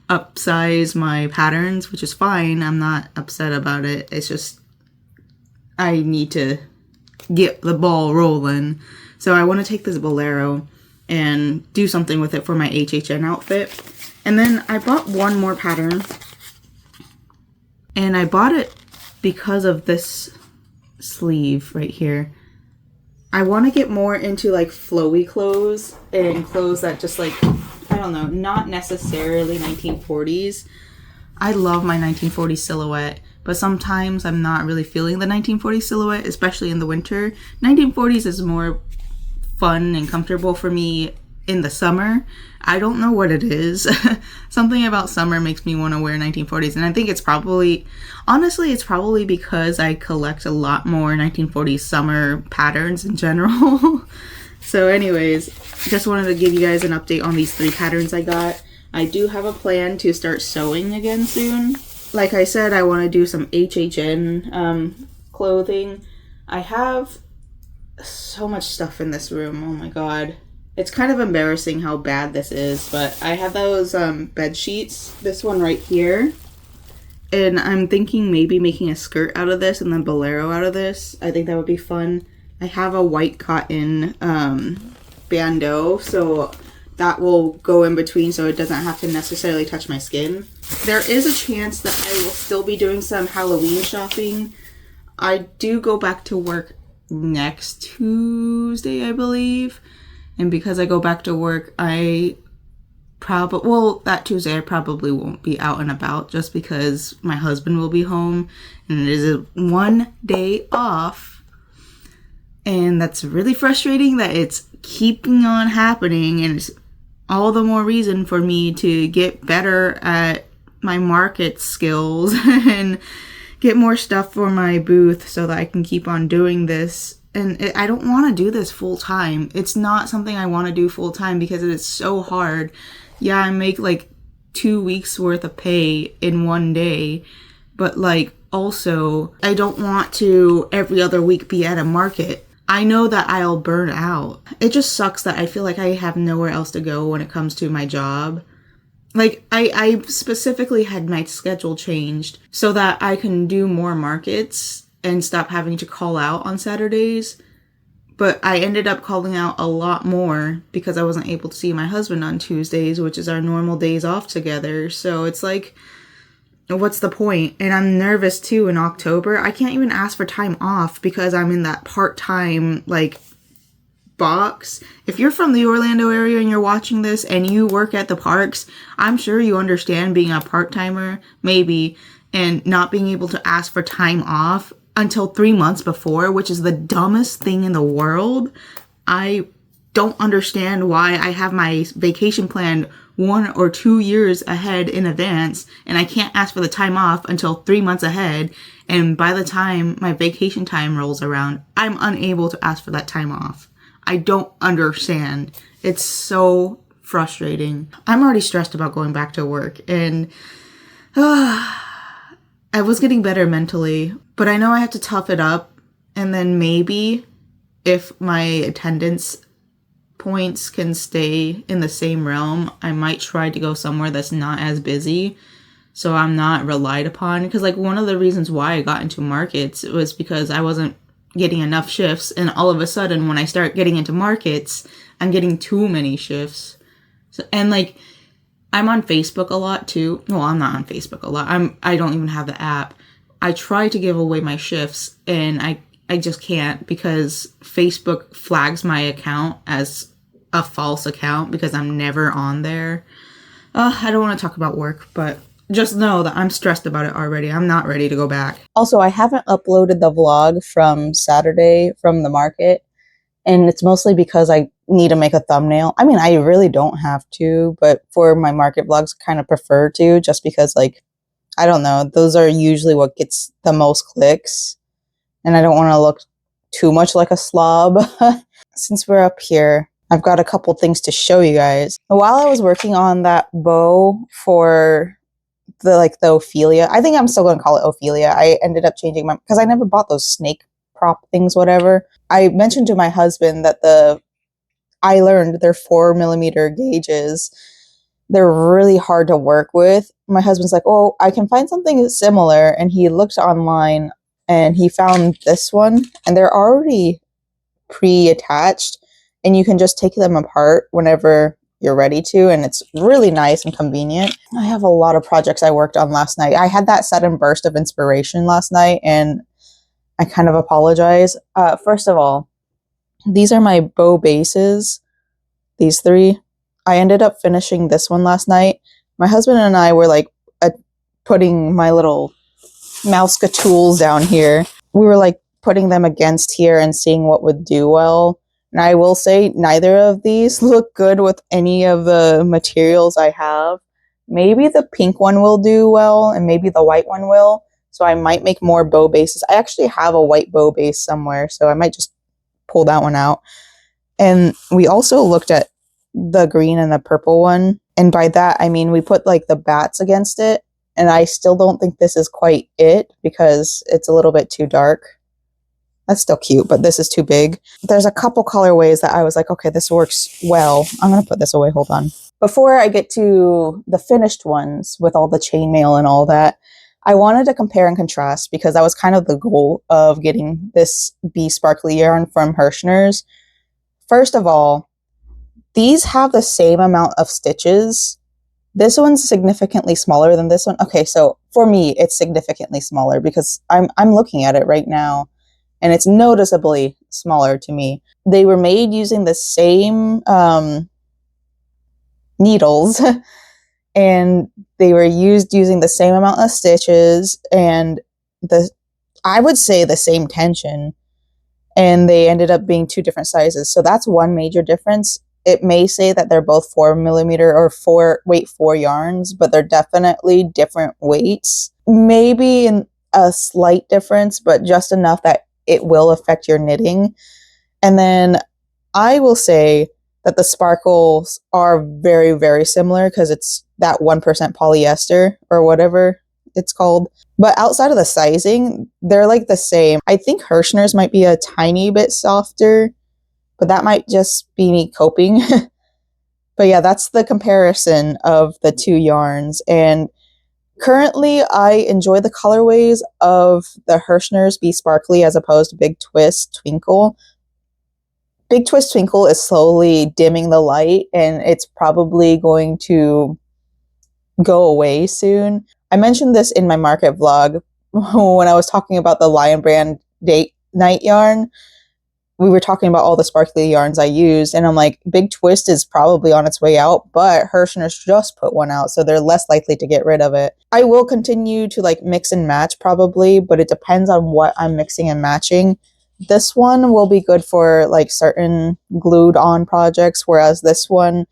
upsize my patterns, which is fine. I'm not upset about it. It's just I need to get the ball rolling. So I want to take this bolero and do something with it for my HHN outfit. And then I bought one more pattern. And I bought it because of this sleeve right here. I want to get more into like flowy clothes and clothes that just like, I don't know, not necessarily 1940s. I love my 1940s silhouette, but sometimes I'm not really feeling the 1940s silhouette, especially in the winter. 1940s is more fun and comfortable for me in the summer. I don't know what it is. Something about summer makes me want to wear 1940s, and I think it's probably, honestly, it's probably because I collect a lot more 1940s summer patterns in general. So anyways, just wanted to give you guys an update on these 3 patterns I got. I do have a plan to start sewing again soon. Like I said, I want to do some HHN clothing. I have so much stuff in this room. Oh my god. It's kind of embarrassing how bad this is, but I have those bed sheets. This one right here. And I'm thinking maybe making a skirt out of this and then bolero out of this. I think that would be fun. I have a white cotton bandeau, so that will go in between so it doesn't have to necessarily touch my skin. There is a chance that I will still be doing some Halloween shopping. I do go back to work next Tuesday, I believe. And because I go back to work, that Tuesday I probably won't be out and about just because my husband will be home and it is a 1 day off. And that's really frustrating that it's keeping on happening, and it's all the more reason for me to get better at my market skills and get more stuff for my booth so that I can keep on doing this. And I don't want to do this full time. It's not something I want to do full time because it is so hard. Yeah, I make like 2 weeks worth of pay in 1 day, but like also I don't want to every other week be at a market. I know that I'll burn out. It just sucks that I feel like I have nowhere else to go when it comes to my job. Like, I specifically had my schedule changed so that I can do more markets and stop having to call out on Saturdays. But I ended up calling out a lot more because I wasn't able to see my husband on Tuesdays, which is our normal days off together. So it's like, what's the point? And I'm nervous too in October. I can't even ask for time off because I'm in that part-time, like, box. If you're from the Orlando area and you're watching this and you work at the parks, I'm sure you understand being a part-timer, maybe, and not being able to ask for time off until 3 months before, which is the dumbest thing in the world. I don't understand why I have my vacation planned 1 or 2 years ahead in advance, and I can't ask for the time off until 3 months ahead. And by the time my vacation time rolls around, I'm unable to ask for that time off. I don't understand. It's so frustrating. I'm already stressed about going back to work, and I was getting better mentally, but I know I have to tough it up. And then maybe if my attendance points can stay in the same realm, I might try to go somewhere that's not as busy so I'm not relied upon. Because like one of the reasons why I got into markets was because I wasn't getting enough shifts, and all of a sudden when I start getting into markets, I'm getting too many shifts. So, and like I'm on Facebook a lot too. Well, I'm not on Facebook a lot. I don't even have the app. I try to give away my shifts and I just can't because Facebook flags my account as a false account because I'm never on there. I don't want to talk about work, but just know that I'm stressed about it already. I'm not ready to go back. Also, I haven't uploaded the vlog from Saturday from the market, and it's mostly because I need to make a thumbnail. I mean, I really don't have to, but for my market vlogs, I kind of prefer to just because like I don't know. Those are usually what gets the most clicks. And I don't want to look too much like a slob. Since we're up here, I've got a couple things to show you guys. While I was working on that bow for the Ophelia, I think I'm still going to call it Ophelia. I ended up changing my, because I never bought those snake prop things, whatever. I mentioned to my husband that I learned they're 4mm gauges. They're really hard to work with. My husband's like, oh, I can find something similar. And he looked online and he found this one, and they're already pre-attached, and you can just take them apart whenever you're ready to, and it's really nice and convenient. I have a lot of projects I worked on last night. I had that sudden burst of inspiration last night, and I kind of apologize. First of all, these are my bow bases, these 3. I ended up finishing this one last night. My husband and I were like putting my little Mouska tools down here. We were like putting them against here and seeing what would do well. And I will say neither of these look good with any of the materials I have. Maybe the pink one will do well, and maybe the white one will. So I might make more bow bases. I actually have a white bow base somewhere, so I might just pull that one out. And we also looked at the green and the purple one. And by that, I mean we put like the bats against it. And I still don't think this is quite it because it's a little bit too dark. That's still cute, but this is too big. There's a couple colorways that I was like, okay, this works well. I'm going to put this away. Hold on. Before I get to the finished ones with all the chainmail and all that, I wanted to compare and contrast because that was kind of the goal of getting this Be Sparkly yarn from Hirschner's. First of all, these have the same amount of stitches. This one's significantly smaller than this one. Okay, so for me, it's significantly smaller because I'm looking at it right now, and it's noticeably smaller to me. They were made using the same needles, and they were used using the same amount of stitches, and I would say the same tension, and they ended up being 2 different sizes. So that's one major difference. It may say that they're both 4mm or 4 yarns, but they're definitely different weights. Maybe in a slight difference, but just enough that it will affect your knitting. And then I will say that the sparkles are very, very similar because it's that 1% polyester or whatever it's called. But outside of the sizing, they're like the same. I think Hirschner's might be a tiny bit softer, but that might just be me coping. But yeah, that's the comparison of the 2 yarns. And currently, I enjoy the colorways of the Hirschner's Be Sparkly as opposed to Big Twist Twinkle. Big Twist Twinkle is slowly dimming the light, and it's probably going to go away soon. I mentioned this in my market vlog when I was talking about the Lion Brand Date Night yarn. We were talking about all the sparkly yarns I used, and I'm like, Big Twist is probably on its way out, but Hirschner's just put one out, so they're less likely to get rid of it. I will continue to like mix and match probably, but it depends on what I'm mixing and matching. This one will be good for like certain glued on projects, whereas this one,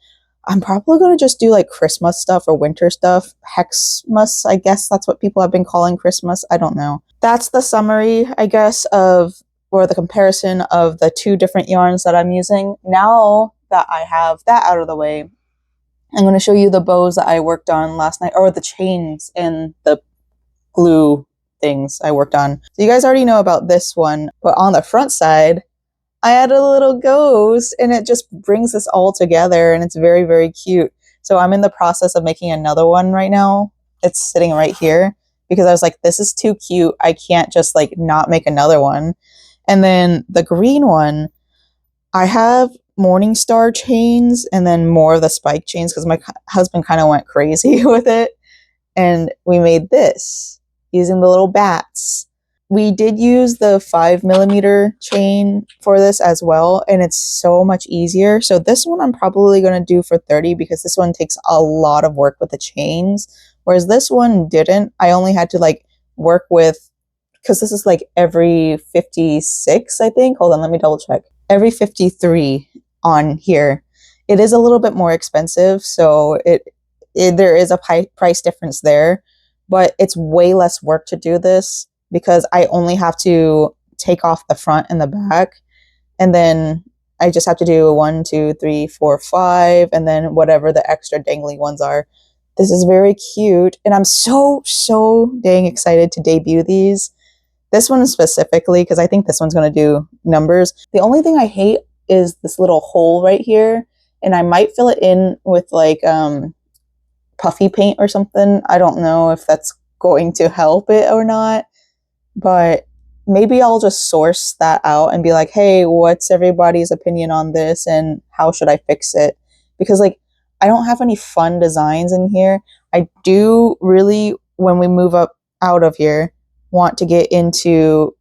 I'm probably going to just do like Christmas stuff or winter stuff. Hexmas, I guess that's what people have been calling Christmas. I don't know. That's the summary, I guess, or the comparison of the 2 different yarns that I'm using. Now that I have that out of the way, I'm going to show you the bows that I worked on last night, or the chains and the glue things I worked on. So you guys already know about this one, but on the front side, I added a little ghost, and it just brings this all together, and it's very, very cute. So I'm in the process of making another one right now. It's sitting right here because I was like, this is too cute. I can't just like not make another one. And then the green one, I have Morningstar chains and then more of the spike chains because my husband kind of went crazy with it. And we made this using the little bats. We did use the 5mm chain for this as well, and it's so much easier. So this one I'm probably going to do for 30 because this one takes a lot of work with the chains, whereas this one didn't. I only had to like work with, because this is like every 56, I think. Hold on, let me double check. Every 53 on here. It is a little bit more expensive, so there is a price difference there. but it's way less work to do this because I only have to take off the front and the back, and then I just have to do 1, 2, 3, 4, 5, and then whatever the extra dangly ones are. This is very cute, and I'm so dang excited to debut these. This one specifically, because I think this one's going to do numbers. The only thing I hate is this little hole right here, and I might fill it in with like puffy paint or something. I don't know if that's going to help it or not, but maybe I'll just source that out and be like, hey, what's everybody's opinion on this and how should I fix it? Because like, I don't have any fun designs in here. I do really, when we move up out of here, want to get into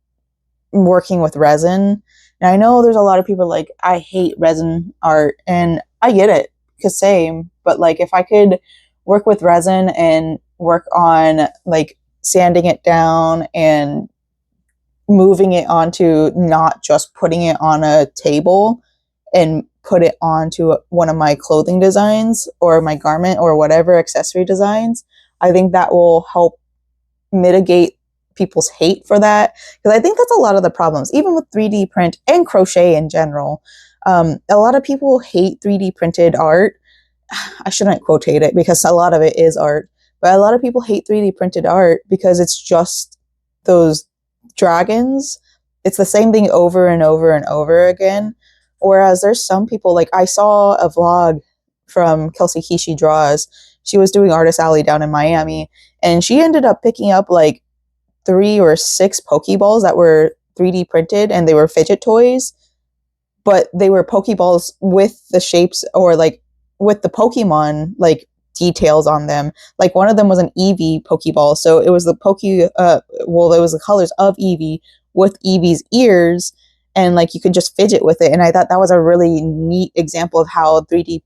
working with resin. And I know there's a lot of people like, I hate resin art, and I get it, because same, but like if I could work with resin and work on like sanding it down and moving it onto not just putting it on a table and put it onto one of my clothing designs or my garment or whatever accessory designs, I think that will help mitigate people's hate for that, because I think that's a lot of the problems, even with 3D print and crochet in general. A lot of people hate 3D printed art. I shouldn't quotate it because a lot of it is art, but a lot of people hate 3D printed art because it's just those dragons. It's the same thing over and over and over again. Whereas there's some people, like I saw a vlog from Kelsey Kishi Draws. She was doing Artist Alley down in Miami, and she ended up picking up like 3 or 6 Pokeballs that were 3D printed, and they were fidget toys, but they were Pokeballs with the shapes or like with the Pokemon like details on them. Like one of them was an Eevee Pokeball, so it was the it was the colors of Eevee with Eevee's ears, and like you could just fidget with it. And I thought that was a really neat example of how 3D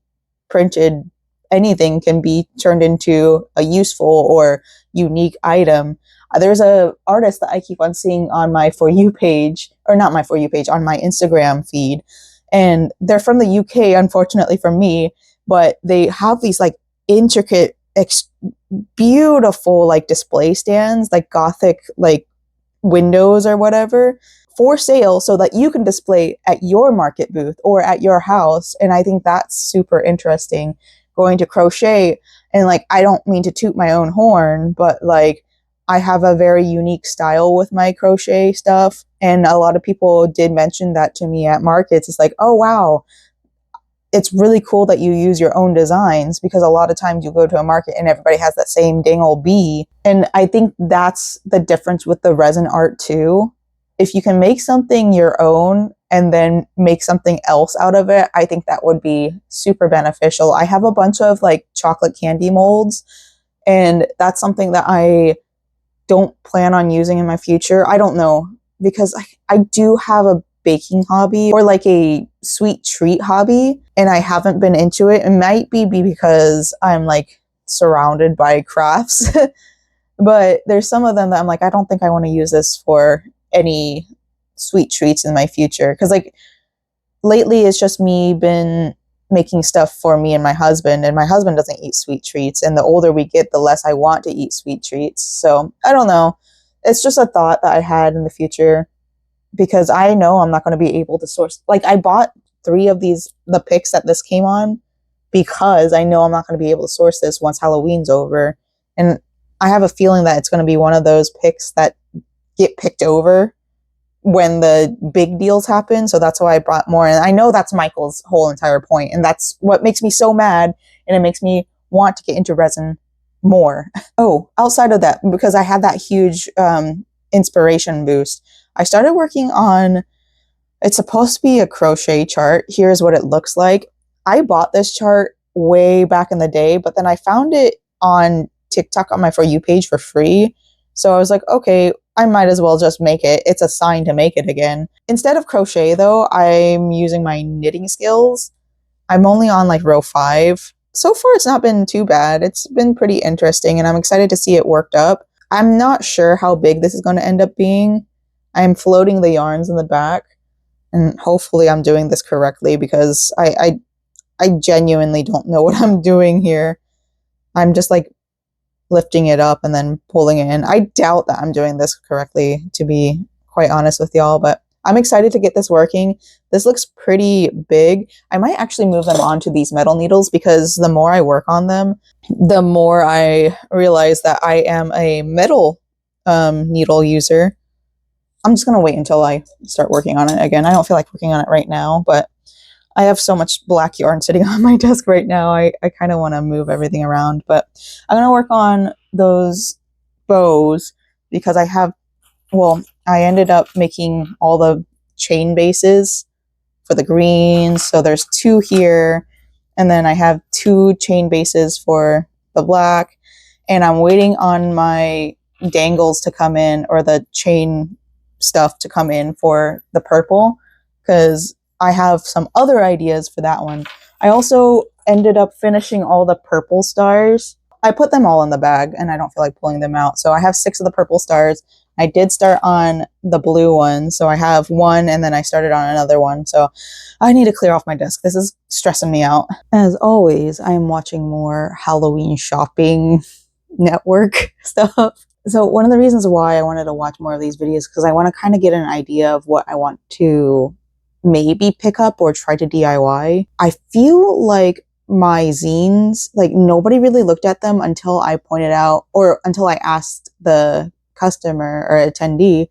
printed anything can be turned into a useful or unique item. There's a artist that I keep on seeing on my For You page, or not my For You page, on my Instagram feed, and they're from the UK, unfortunately for me, but they have these like intricate, beautiful like display stands, like gothic like windows or whatever, for sale so that you can display at your market booth or at your house. And I think that's super interesting. Going to crochet, and like I don't mean to toot my own horn, but like I have a very unique style with my crochet stuff, and a lot of people did mention that to me at markets. It's like, oh wow, it's really cool that you use your own designs, because a lot of times you go to a market and everybody has that same dang old bee. And I think that's the difference with the resin art too. If you can make something your own and then make something else out of it, I think that would be super beneficial. I have a bunch of like chocolate candy molds, and that's something that I don't plan on using in my future. I don't know, because I do have a baking hobby, or like a sweet treat hobby, and I haven't been into it. It might be because I'm like surrounded by crafts, but there's some of them that I'm like, I don't think I want to use this for any sweet treats in my future. Because like lately it's just me been making stuff for me and my husband doesn't eat sweet treats, and the older we get, the less I want to eat sweet treats. So I don't know, it's just a thought that I had in the future, because I know I'm not going to be able to source. Like I bought 3 of the picks that this came on, because I know I'm not going to be able to source this once Halloween's over. And I have a feeling that it's going to be one of those picks that get picked over when the big deals happen. So that's why I brought more. And I know that's Michael's whole entire point, and that's what makes me so mad, and it makes me want to get into resin more. Oh, outside of that, because I had that huge inspiration boost, I started working on, it's supposed to be a crochet chart. Here's what it looks like. I bought this chart way back in the day, but then I found it on TikTok on my For You page for free. So I was like, okay, I might as well just make it. It's a sign to make it again. Instead of crochet though, I'm using my knitting skills. I'm only on like row 5. So far it's not been too bad. It's been pretty interesting, and I'm excited to see it worked up. I'm not sure how big this is going to end up being. I'm floating the yarns in the back, and hopefully I'm doing this correctly, because I genuinely don't know what I'm doing here. I'm just like lifting it up and then pulling it in. I doubt that I'm doing this correctly, to be quite honest with y'all, but I'm excited to get this working. This looks pretty big. I might actually move them onto these metal needles because the more I work on them, the more I realize that I am a metal needle user. I'm just going to wait until I start working on it again. I don't feel like working on it right now, but I have so much black yarn sitting on my desk right now. I kind of want to move everything around, but I'm going to work on those bows because I ended up making all the chain bases for the greens. So there's 2 here, and then I have 2 chain bases for the black, and I'm waiting on my dangles to come in, or the chain stuff to come in for the purple, because I have some other ideas for that one. I also ended up finishing all the purple stars. I put them all in the bag and I don't feel like pulling them out. So I have 6 of the purple stars. I did start on the blue one. So I have 1 and then I started on another one. So I need to clear off my desk. This is stressing me out. As always, I am watching more Halloween shopping network stuff. So one of the reasons why I wanted to watch more of these videos, because I want to kind of get an idea of what I want to maybe pick up or try to DIY. I feel like my zines, like nobody really looked at them until I pointed out, or until I asked the customer or attendee,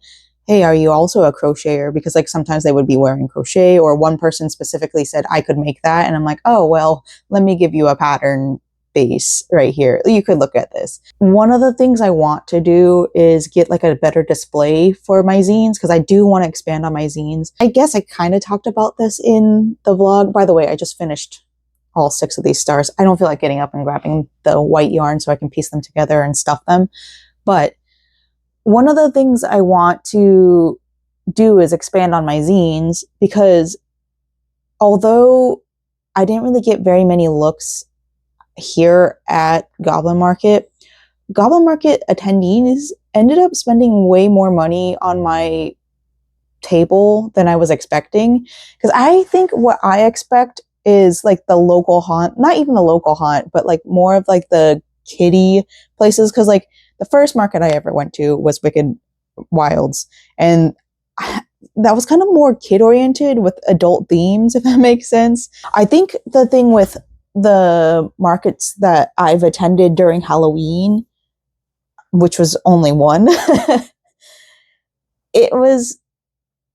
hey, are you also a crocheter? Because like sometimes they would be wearing crochet, or one person specifically said I could make that. And I'm like, oh, well, let me give you a pattern base right here. You could look at this. One of the things I want to do is get like a better display for my zines, because I do want to expand on my zines. I guess I kind of talked about this in the vlog. By the way, I just finished all 6 of these stars. I don't feel like getting up and grabbing the white yarn so I can piece them together and stuff them. But one of the things I want to do is expand on my zines, because although I didn't really get very many looks here at Goblin Market attendees ended up spending way more money on my table than I was expecting. Because I think what I expect is like the local haunt, not even the local haunt, but like more of like the kiddie places. Because like the first market I ever went to was Wicked Wilds, and that was kind of more kid oriented with adult themes, if that makes sense. I think the thing with the markets that I've attended during Halloween, which was only one, it was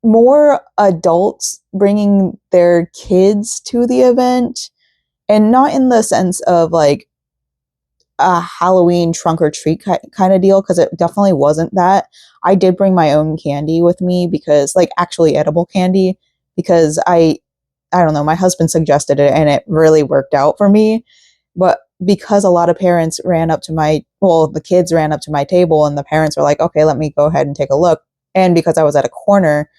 more adults bringing their kids to the event, and not in the sense of like a Halloween trunk or treat kind of deal, because it definitely wasn't that. I did bring my own candy with me, because like actually edible candy, because I don't know, my husband suggested it and it really worked out for me. But because a lot of parents ran up to the kids ran up to my table and the parents were like, okay, let me go ahead and take a look. And because I was at a corner,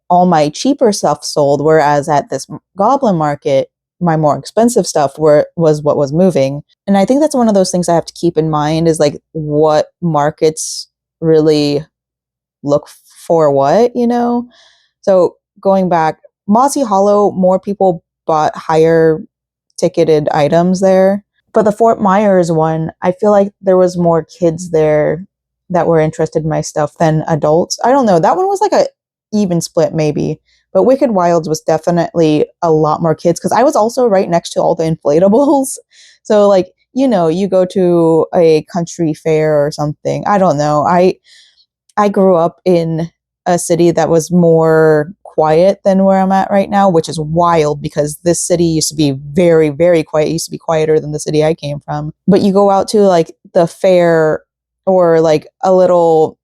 all my cheaper stuff sold, whereas at this Goblin Market, my more expensive stuff was what was moving. And I think that's one of those things I have to keep in mind, is like what markets really look for what, you know? So going back, Mossy Hollow, more people bought higher ticketed items there. But the Fort Myers one, I feel like there was more kids there that were interested in my stuff than adults. I don't know. That one was like a even split maybe. But Wicked Wilds was definitely a lot more kids, because I was also right next to all the inflatables. So like, you know, you go to a country fair or something. I don't know. I grew up in a city that was more quiet than where I'm at right now, which is wild, because this city used to be very, very quiet. It used to be quieter than the city I came from. But you go out to like the fair, or like a little,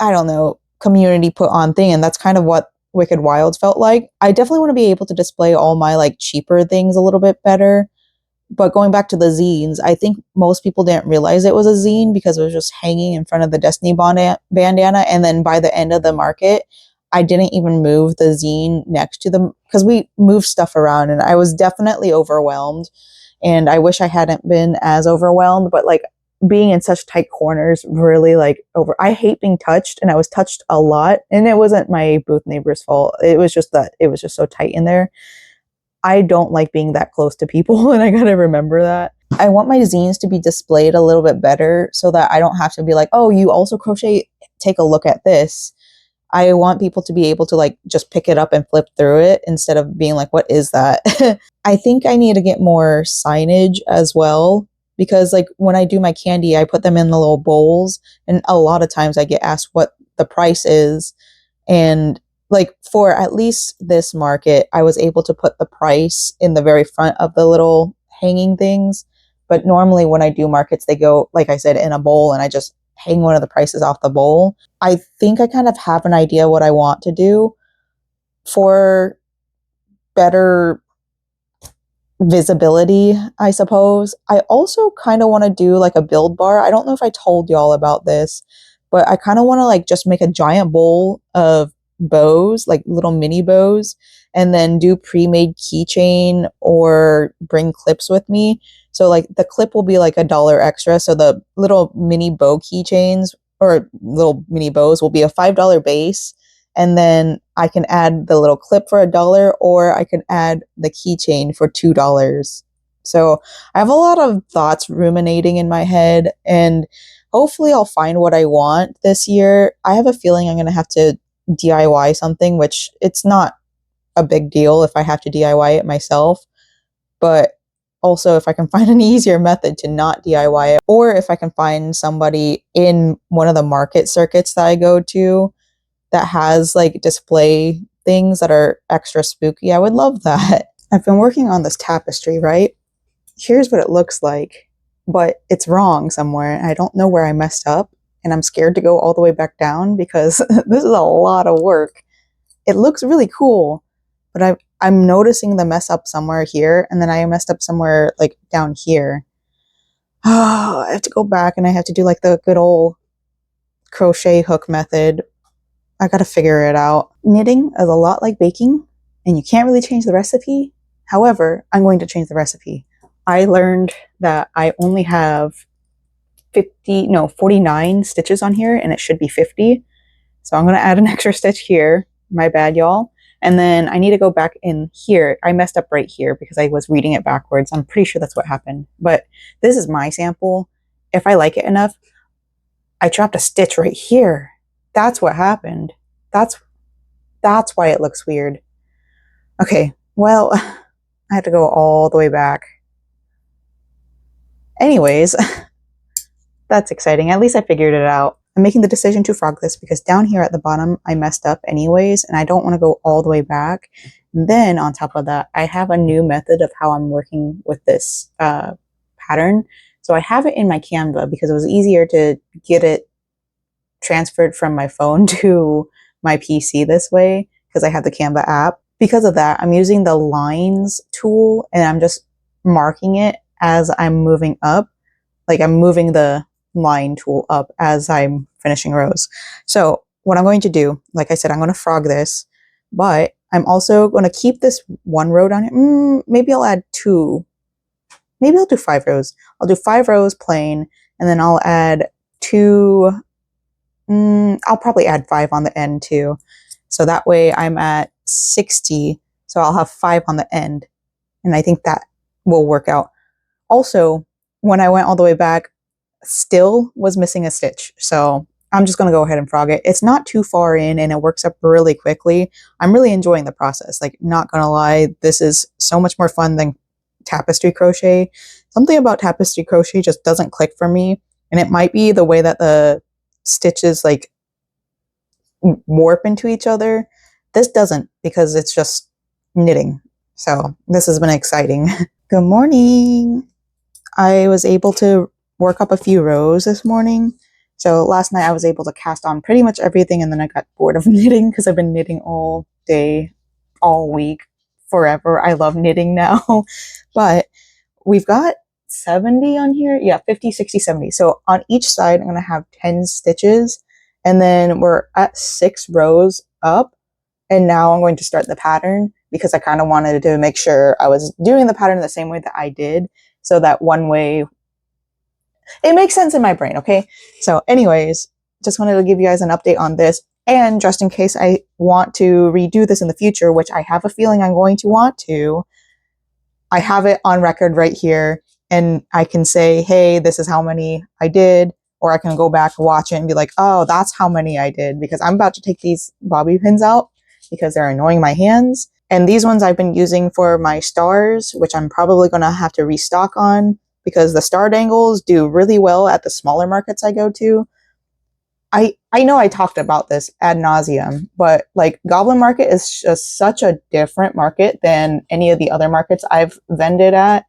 I don't know, community put on thing, and that's kind of what Wicked Wilds felt like. I definitely want to be able to display all my like cheaper things a little bit better. But going back to the zines, I think most people didn't realize it was a zine because it was just hanging in front of the Destiny bandana. And then by the end of the market, I didn't even move the zine next to them, because we moved stuff around and I was definitely overwhelmed. And I wish I hadn't been as overwhelmed, but like being in such tight corners really like I hate being touched, and I was touched a lot. And it wasn't my booth neighbor's fault. It was just that it was just so tight in there. I don't like being that close to people, and I gotta remember that. I want my zines to be displayed a little bit better so that I don't have to be like, oh, you also crochet, take a look at this. I want people to be able to like just pick it up and flip through it instead of being like, what is that? I think I need to get more signage as well, because like when I do my candy, I put them in the little bowls, and a lot of times I get asked what the price is. And like for at least this market, I was able to put the price in the very front of the little hanging things. But normally when I do markets, they go, like I said, in a bowl, and I just hang one of the prices off the bowl. I think I kind of have an idea what I want to do for better visibility, I suppose. I also kind of want to do like a build bar. I don't know if I told y'all about this, but I kind of want to like just make a giant bowl of bows, like little mini bows, and then do pre-made keychain or bring clips with me. So like the clip will be like $1 extra. So the little mini bow keychains or little mini bows will be a $5 base. And then I can add the little clip for $1, or I can add the keychain for $2. So I have a lot of thoughts ruminating in my head, and hopefully I'll find what I want this year. I have a feeling I'm going to have to DIY something, which it's not a big deal if I have to DIY it myself. But also if I can find an easier method to not DIY it, or if I can find somebody in one of the market circuits that I go to that has like display things that are extra spooky, I would love that. I've been working on this tapestry, right? Here's what it looks like, but it's wrong somewhere. I don't know where I messed up, and I'm scared to go all the way back down because this is a lot of work. It looks really cool, but I'm noticing the mess up somewhere here, and then I messed up somewhere like down here. Oh, I have to go back and I have to do like the good old crochet hook method. I gotta figure it out. Knitting is a lot like baking, and you can't really change the recipe. However, I'm going to change the recipe. I learned that I only have 49 stitches on here, and it should be 50. So I'm going to add an extra stitch here. My bad, y'all. And then I need to go back in here. I messed up right here because I was reading it backwards. I'm pretty sure that's what happened. But this is my sample. If I like it enough, I dropped a stitch right here. That's what happened. That's why it looks weird. Okay, well, I have to go all the way back. Anyways, that's exciting. At least I figured it out. I'm making the decision to frog this because down here at the bottom, I messed up anyways, and I don't want to go all the way back. And then on top of that, I have a new method of how I'm working with this pattern. So I have it in my Canva because it was easier to get it transferred from my phone to my PC this way because I have the Canva app. Because of that, I'm using the lines tool, and I'm just marking it as I'm moving up. Like I'm moving the line tool up as I'm finishing rows. So what I'm going to do, like I said, I'm going to frog this, but I'm also going to keep this one row down here. Maybe I'll add 2. Maybe I'll do 5 rows. I'll do 5 rows plain, and then I'll add 2. I'll probably add 5 on the end too. So that way I'm at 60. So I'll have 5 on the end. And I think that will work out. Also, when I went all the way back, still was missing a stitch. So I'm just going to go ahead and frog it. It's not too far in, and it works up really quickly. I'm really enjoying the process. Like, not going to lie, this is so much more fun than tapestry crochet. Something about tapestry crochet just doesn't click for me. And it might be the way that the stitches like warp into each other. This doesn't, because it's just knitting. So this has been exciting. Good morning. I was able to work up a few rows this morning. So last night I was able to cast on pretty much everything, and then I got bored of knitting because I've been knitting all day, all week, forever. I love knitting now. But we've got 70 on here. Yeah, 50, 60, 70. So on each side, I'm going to have 10 stitches. And then we're at 6 rows up. And now I'm going to start the pattern because I kind of wanted to make sure I was doing the pattern the same way that I did. So that one way, it makes sense in my brain, okay? So anyways, just wanted to give you guys an update on this. And just in case I want to redo this in the future, which I have a feeling I'm going to want to, I have it on record right here. and I can say, hey, this is how many I did, or I can go back, watch it, and be like, oh, that's how many I did, because I'm about to take these bobby pins out because they're annoying my hands. And these ones I've been using for my stars, which I'm probably going to have to restock on because the star dangles do really well at the smaller markets I go to. I know I talked about this ad nauseum, but like Goblin Market is just such a different market than any of the other markets I've vended at.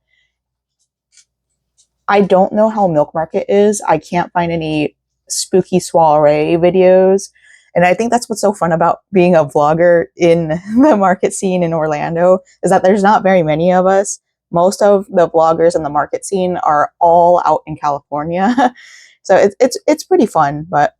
I don't know how Milk Market is. I can't find any spooky soiree videos. And I think that's what's so fun about being a vlogger in the market scene in Orlando, is that there's not very many of us. Most of the vloggers in the market scene are all out in California. So it's pretty fun. But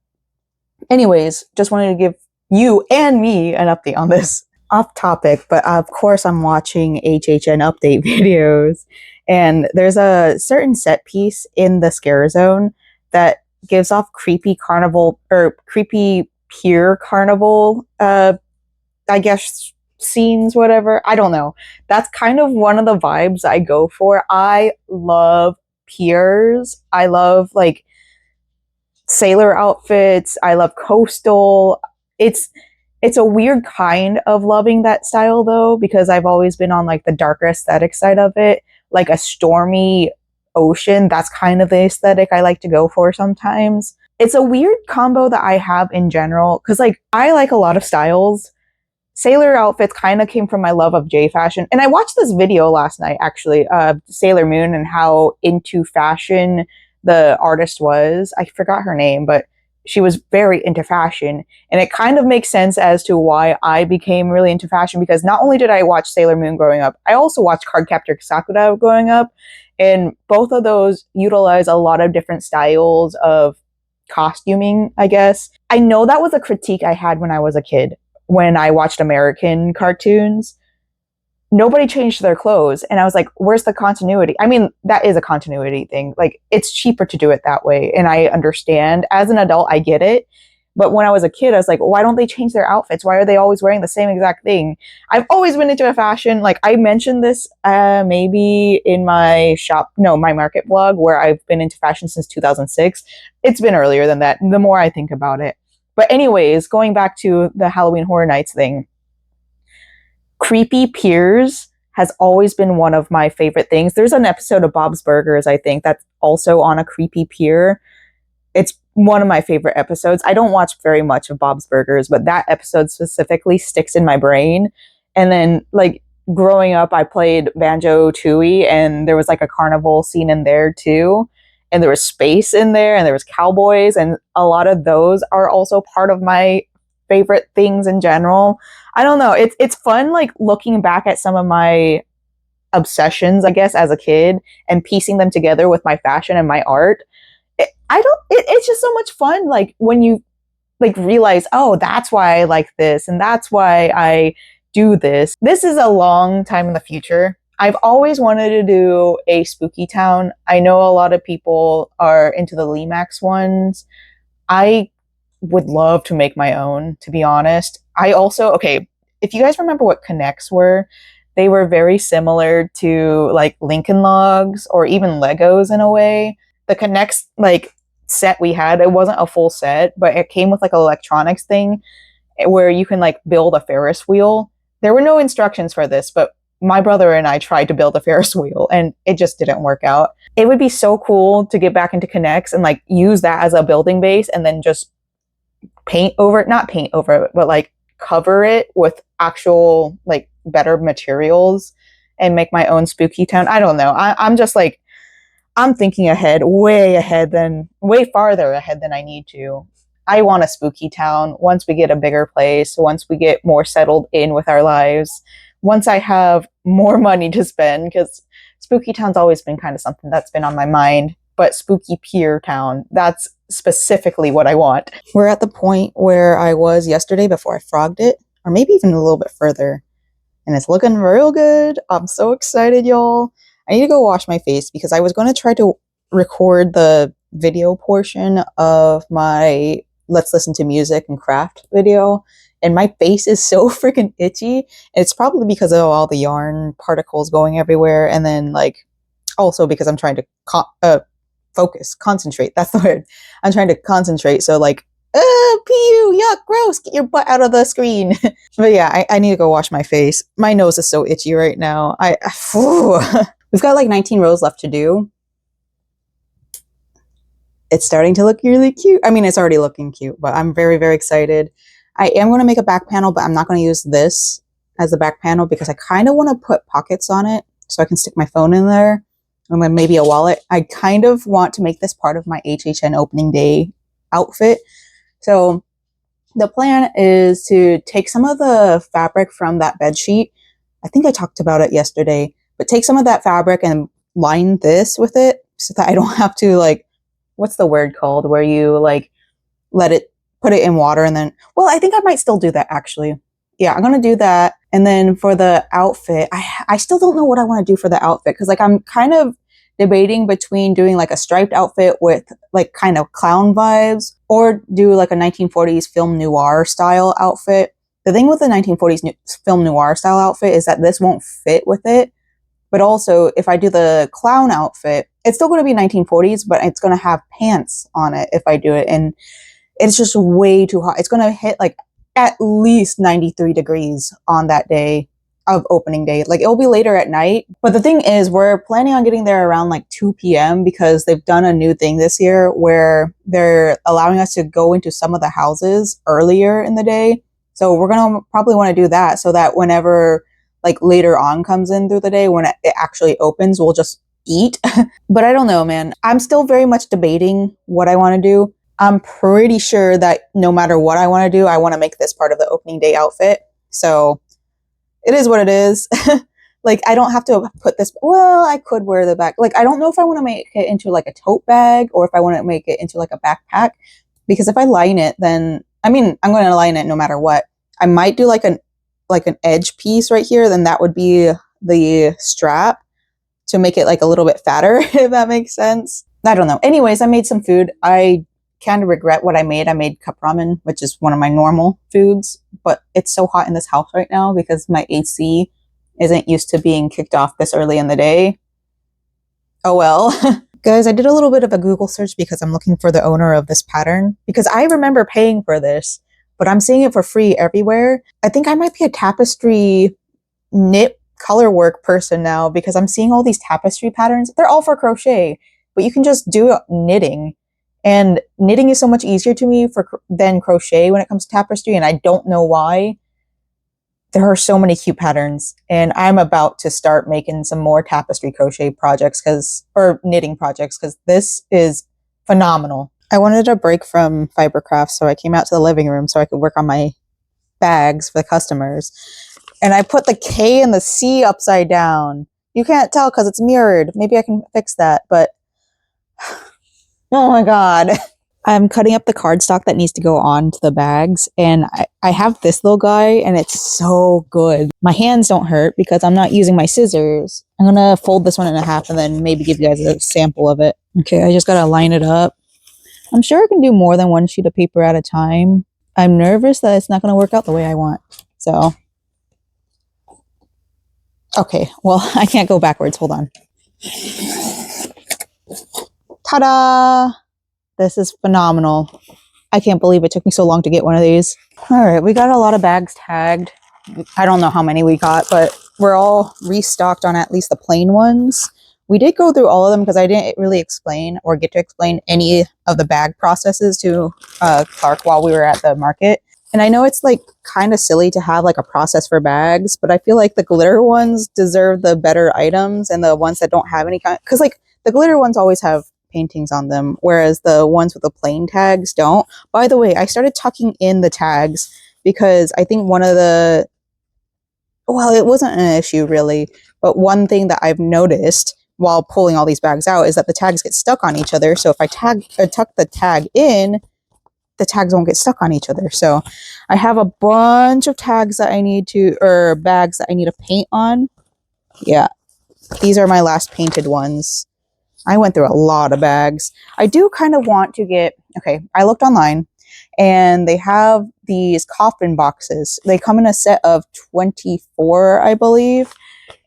anyways, just wanted to give you and me an update on this. Off topic, but of course I'm watching HHN update videos. And there's a certain set piece in the scare zone that gives off creepy carnival, or creepy pier carnival, I guess, scenes, whatever. I don't know. That's kind of one of the vibes I go for. I love piers. I love like sailor outfits. I love coastal. It's a weird kind of loving that style though, because I've always been on like the darker aesthetic side of it, like a stormy ocean. That's kind of the aesthetic I like to go for sometimes. It's a weird combo that I have in general, because like I like a lot of styles. Sailor outfits kind of came from my love of J fashion. And I watched this video last night, actually, of Sailor Moon and how into fashion the artist was. I forgot her name, but she was very into fashion. And it kind of makes sense as to why I became really into fashion, because not only did I watch Sailor Moon growing up, I also watched Cardcaptor Sakura growing up. And both of those utilize a lot of different styles of costuming, I guess. I know that was a critique I had when I was a kid, when I watched American cartoons. Nobody changed their clothes. And I was like, where's the continuity? I mean, that is a continuity thing. Like, it's cheaper to do it that way. And I understand. As an adult, I get it. But when I was a kid, I was like, why don't they change their outfits? Why are they always wearing the same exact thing? I've always been into a fashion. Like, I mentioned this maybe in my my market vlog, where I've been into fashion since 2006. It's been earlier than that, the more I think about it. But anyways, going back to the Halloween Horror Nights thing, creepy piers has always been one of my favorite things. There's an episode of Bob's Burgers, I think, that's also on a creepy pier. It's one of my favorite episodes. I don't watch very much of Bob's Burgers, but that episode specifically sticks in my brain. And then, like, growing up, I played Banjo-Tooie, and there was like a carnival scene in there too. And there was space in there, and there was cowboys, and a lot of those are also part of my favorite things in general. I don't know. It's fun, like, looking back at some of my obsessions, I guess, as a kid, and piecing them together with my fashion and my art. It's just so much fun, like, when you like realize, oh, that's why I like this, and that's why I do this. This is a long time in the future. I've always wanted to do a spooky town. I know a lot of people are into the Limax ones. I would love to make my own, to be honest. I also, okay, if you guys remember what Connects were, they were very similar to like Lincoln Logs or even Legos in a way. The Connects like set we had, it wasn't a full set, but it came with like an electronics thing where you can like build a Ferris wheel. There were no instructions for this, but my brother and I tried to build a Ferris wheel and it just didn't work out. It would be so cool to get back into Connects and like use that as a building base and then just not paint over it, but like cover it with actual like better materials and make my own spooky town. I don't know. I'm just like, I'm thinking ahead, way farther ahead than I need to. I want a spooky town once we get a bigger place, once we get more settled in with our lives, once I have more money to spend, because spooky town's always been kind of something that's been on my mind. But spooky pier town, that's specifically what I want. We're at the point where I was yesterday before I frogged it, or maybe even a little bit further. And it's looking real good. I'm so excited, y'all. I need to go wash my face because I was going to try to record the video portion of my Let's Listen to Music and Craft video. And my face is so freaking itchy. It's probably because of all the yarn particles going everywhere. And then like Also because I'm trying to focus, concentrate. That's the word. I'm trying to concentrate. So like, pew, yuck, gross, get your butt out of the screen. But yeah, I need to go wash my face. My nose is so itchy right now. We've got like 19 rows left to do. It's starting to look really cute. I mean, it's already looking cute, but I'm very, very excited. I am going to make a back panel, but I'm not going to use this as the back panel because I kind of want to put pockets on it so I can stick my phone in there and then maybe a wallet. I kind of want to make this part of my HHN opening day outfit. So the plan is to take some of the fabric from that bed sheet. I think I talked about it yesterday, but take some of that fabric and line this with it so that I don't have to like, what's the word called where you like let it, put it in water and then, well, I think I might still do that actually. Yeah, I'm going to do that. And then for the outfit, I still don't know what I want to do for the outfit because like I'm kind of debating between doing like a striped outfit with like kind of clown vibes or do like a 1940s film noir style outfit. The thing with the 1940s film noir style outfit is that this won't fit with it. But also if I do the clown outfit, it's still going to be 1940s, but it's going to have pants on it if I do it. And it's just way too hot. It's going to hit like at least 93 degrees on that day of opening day. Like it'll be later at night. But the thing is, we're planning on getting there around like 2 p.m. because they've done a new thing this year where they're allowing us to go into some of the houses earlier in the day. So we're going to probably want to do that so that whenever like later on comes in through the day, when it actually opens, we'll just eat. But I don't know, man. I'm still very much debating what I want to do. I'm pretty sure that no matter what I want to do, I want to make this part of the opening day outfit. So it is what it is. Like, I don't have to put this, well, I could wear the back. Like, I don't know if I want to make it into like a tote bag or if I want to make it into like a backpack. Because if I line it, then, I mean, I'm going to line it no matter what. I might do like an edge piece right here. Then that would be the strap to make it like a little bit fatter, if that makes sense. I don't know. Anyways, I made some food. I kind of regret what I made. I made cup ramen, which is one of my normal foods, but it's so hot in this house right now because my AC isn't used to being kicked off this early in the day. Oh well. Guys, I did a little bit of a Google search because I'm looking for the owner of this pattern because I remember paying for this, but I'm seeing it for free everywhere. I think I might be a Tapestry knit colorwork person now because I'm seeing all these Tapestry patterns. They're all for crochet, but you can just do knitting. And knitting is so much easier to me than crochet when it comes to Tapestry, and I don't know why. There are so many cute patterns, and I'm about to start making some more Tapestry crochet projects or knitting projects because this is phenomenal. I wanted a break from fiber crafts, so I came out to the living room so I could work on my bags for the customers. And I put the K and the C upside down. You can't tell because it's mirrored. Maybe I can fix that, but oh my god. I'm cutting up the cardstock that needs to go on to the bags, and I have this little guy, and it's so good. My hands don't hurt because I'm not using my scissors. I'm gonna fold this one in half and then maybe give you guys a sample of it. Okay, I just gotta line it up. I'm sure I can do more than one sheet of paper at a time. I'm nervous that it's not gonna work out the way I want. So, okay, well, I can't go backwards. Hold on. Ta-da! This is phenomenal. I can't believe it took me so long to get one of these. All right, we got a lot of bags tagged. I don't know how many we got, but we're all restocked on at least the plain ones. We did go through all of them because I didn't really explain or get to explain any of the bag processes to Clark while we were at the market. And I know it's like kind of silly to have like a process for bags, but I feel like the glitter ones deserve the better items and the ones that don't have any kind, because like the glitter ones always have paintings on them, whereas the ones with the plain tags don't. By the way, I started tucking in the tags because I think one of the, well, it wasn't an issue really, but one thing that I've noticed while pulling all these bags out is that the tags get stuck on each other. So if I tuck the tag in, the tags won't get stuck on each other. So I have a bunch of tags that I need to, or bags that I need to paint on. Yeah, these are my last painted ones. I went through a lot of bags. I do kind of want to get, okay, I looked online and they have these coffin boxes. They come in a set of 24, I believe.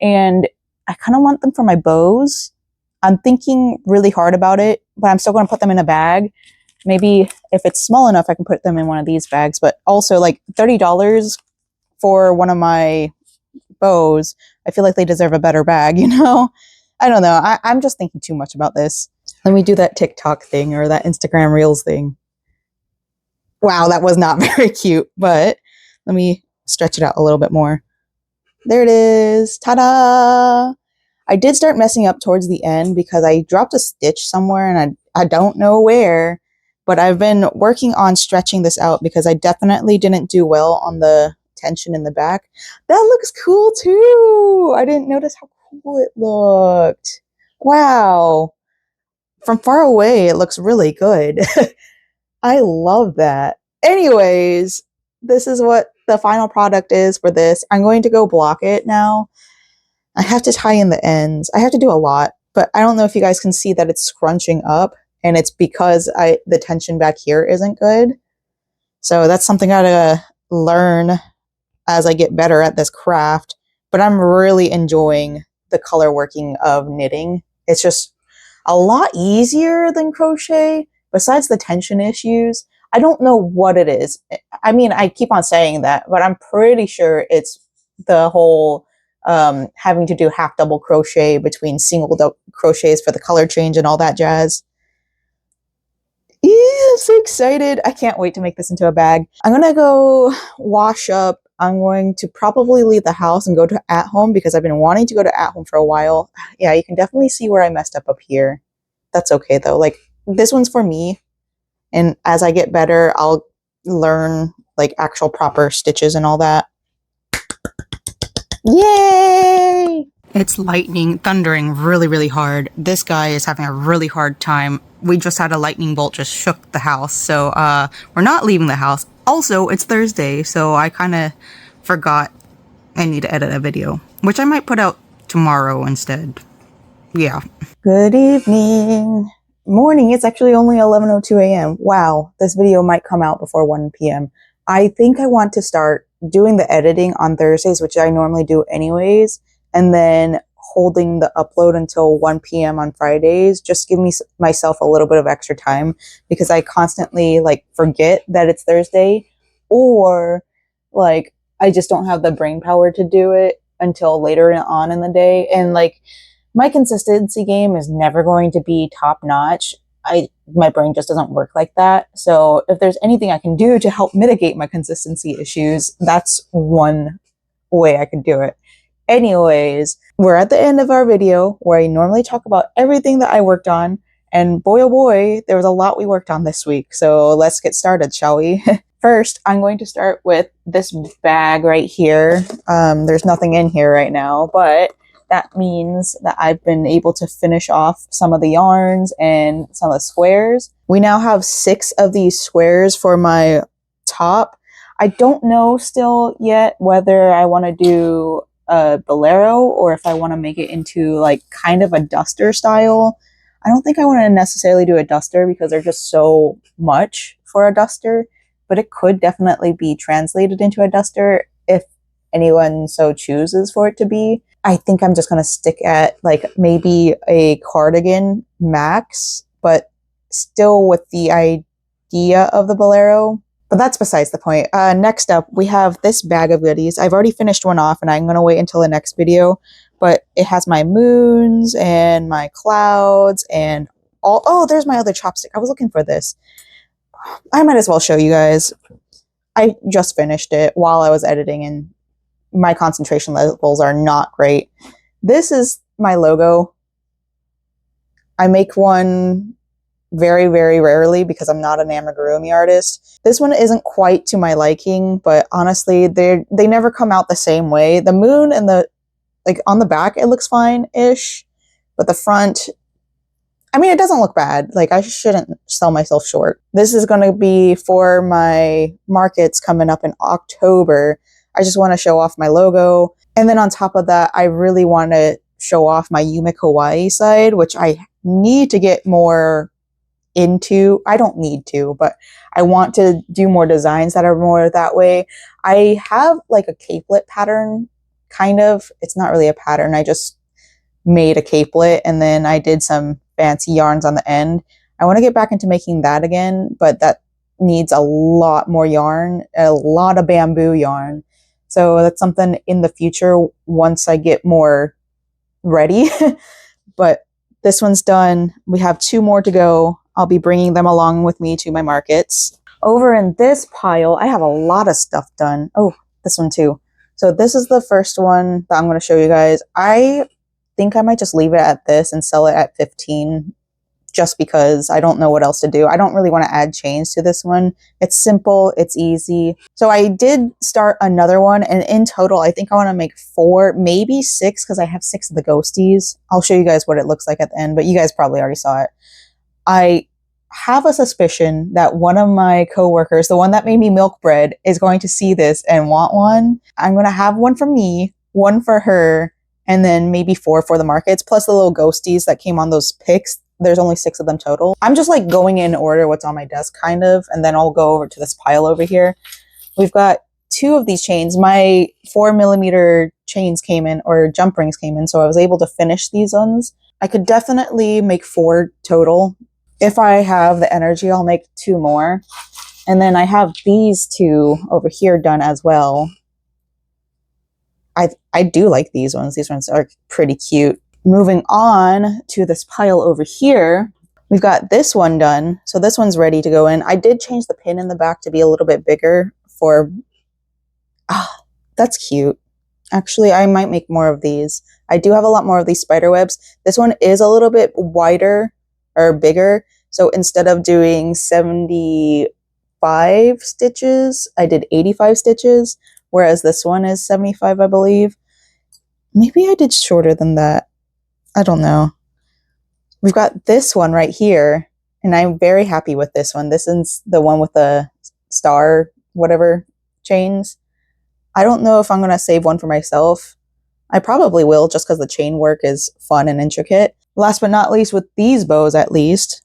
And I kind of want them for my bows. I'm thinking really hard about it, but I'm still going to put them in a bag. Maybe if it's small enough, I can put them in one of these bags, but also like $30 for one of my bows. I feel like they deserve a better bag, you know? I don't know. I'm just thinking too much about this. Let me do that TikTok thing or that Instagram Reels thing. Wow, that was not very cute, but let me stretch it out a little bit more. There it is. Ta-da! I did start messing up towards the end because I dropped a stitch somewhere and I don't know where, but I've been working on stretching this out because I definitely didn't do well on the tension in the back. That looks cool too! I didn't notice how cool it looked. Wow. From far away, it looks really good. I love that. Anyways, this is what the final product is for this. I'm going to go block it now. I have to tie in the ends. I have to do a lot, but I don't know if you guys can see that it's scrunching up, and it's because the tension back here isn't good. So that's something I gotta learn as I get better at this craft. But I'm really enjoying the color working of knitting. It's just a lot easier than crochet, besides the tension issues. I don't know what it is. I mean, I keep on saying that, but I'm pretty sure it's the whole having to do half double crochet between single crochets for the color change and all that jazz. Yeah, I'm so excited. I can't wait to make this into a bag. I'm gonna go wash up. I'm going to probably leave the house and go to At Home because I've been wanting to go to At Home for a while. Yeah, you can definitely see where I messed up here. That's okay though. Like, this one's for me. And as I get better, I'll learn like actual proper stitches and all that. Yay! It's lightning, thundering really, really hard. This guy is having a really hard time. We just had a lightning bolt just shook the house. So we're not leaving the house. Also, it's Thursday, so I kind of forgot I need to edit a video, which I might put out tomorrow instead. Yeah. Good evening. Morning. It's actually only 11:02 a.m. Wow, this video might come out before 1 p.m. I think I want to start doing the editing on Thursdays, which I normally do anyways, and then holding the upload until 1 p.m. on Fridays. Just give myself a little bit of extra time because I constantly like forget that it's Thursday, or like I just don't have the brain power to do it until later on in the day. And like, my consistency game is never going to be top notch. My brain just doesn't work like that. So if there's anything I can do to help mitigate my consistency issues, that's one way I could do it. Anyways, we're at the end of our video where I normally talk about everything that I worked on. And boy, oh boy, there was a lot we worked on this week. So let's get started, shall we? First, I'm going to start with this bag right here. There's nothing in here right now, but that means that I've been able to finish off some of the yarns and some of the squares. We now have 6 of these squares for my top. I don't know still yet whether I want to do a bolero or if I want to make it into like kind of a duster style. I don't think I want to necessarily do a duster because they're just so much for a duster, but it could definitely be translated into a duster if anyone so chooses for it to be. I think I'm just going to stick at like maybe a cardigan max, but still with the idea of the bolero. But that's besides the point. Next up, we have this bag of goodies. I've already finished one off and I'm going to wait until the next video, but it has my moons and my clouds and all. Oh, there's my other chopstick. I was looking for this. I might as well show you guys. I just finished it while I was editing and my concentration levels are not great. This is my logo. I make one very, very rarely because I'm not an amigurumi artist. This one isn't quite to my liking, but honestly, they never come out the same way. The moon and the, like on the back, it looks fine-ish, but the front, I mean, it doesn't look bad. Like, I shouldn't sell myself short. This is going to be for my markets coming up in October. I just want to show off my logo. And then on top of that, I really want to show off my Yume Kawaii side, which I need to get more into. I don't need to, but I want to do more designs that are more that way. I have like a capelet pattern, kind of. It's not really a pattern. I just made a capelet and then I did some fancy yarns on the end. I want to get back into making that again, but that needs a lot more yarn, a lot of bamboo yarn. So that's something in the future once I get more ready. But this one's done. We have 2 more to go. I'll be bringing them along with me to my markets. Over in this pile, I have a lot of stuff done. Oh, this one too. So this is the first one that I'm going to show you guys. I think I might just leave it at this and sell it at 15 just because I don't know what else to do. I don't really want to add chains to this one. It's simple, it's easy. So I did start another one, and in total, I think I want to make 4, maybe 6, because I have 6 of the ghosties. I'll show you guys what it looks like at the end, but you guys probably already saw it. I have a suspicion that one of my coworkers, the one that made me milk bread, is going to see this and want one. I'm going to have one for me, one for her, and then maybe 4 for the markets, plus the little ghosties that came on those pics. There's only 6 of them total. I'm just like going in order what's on my desk kind of, and then I'll go over to this pile over here. We've got 2 of these chains. My 4mm chains came in, or jump rings came in, so I was able to finish these ones. I could definitely make 4 total. If I have the energy, I'll make 2 more. And then I have these 2 over here done as well. I do like these ones. These ones are pretty cute. Moving on to this pile over here, we've got this one done. So this one's ready to go in. I did change the pin in the back to be a little bit bigger for... that's cute. Actually, I might make more of these. I do have a lot more of these spider webs. This one is a little bit wider or bigger. So instead of doing 75 stitches, I did 85 stitches, whereas this one is 75, I believe. Maybe I did shorter than that. I don't know. We've got this one right here, and I'm very happy with this one. This is the one with the star, whatever, chains. I don't know if I'm going to save one for myself. I probably will, just because the chain work is fun and intricate. Last but not least, with these bows at least,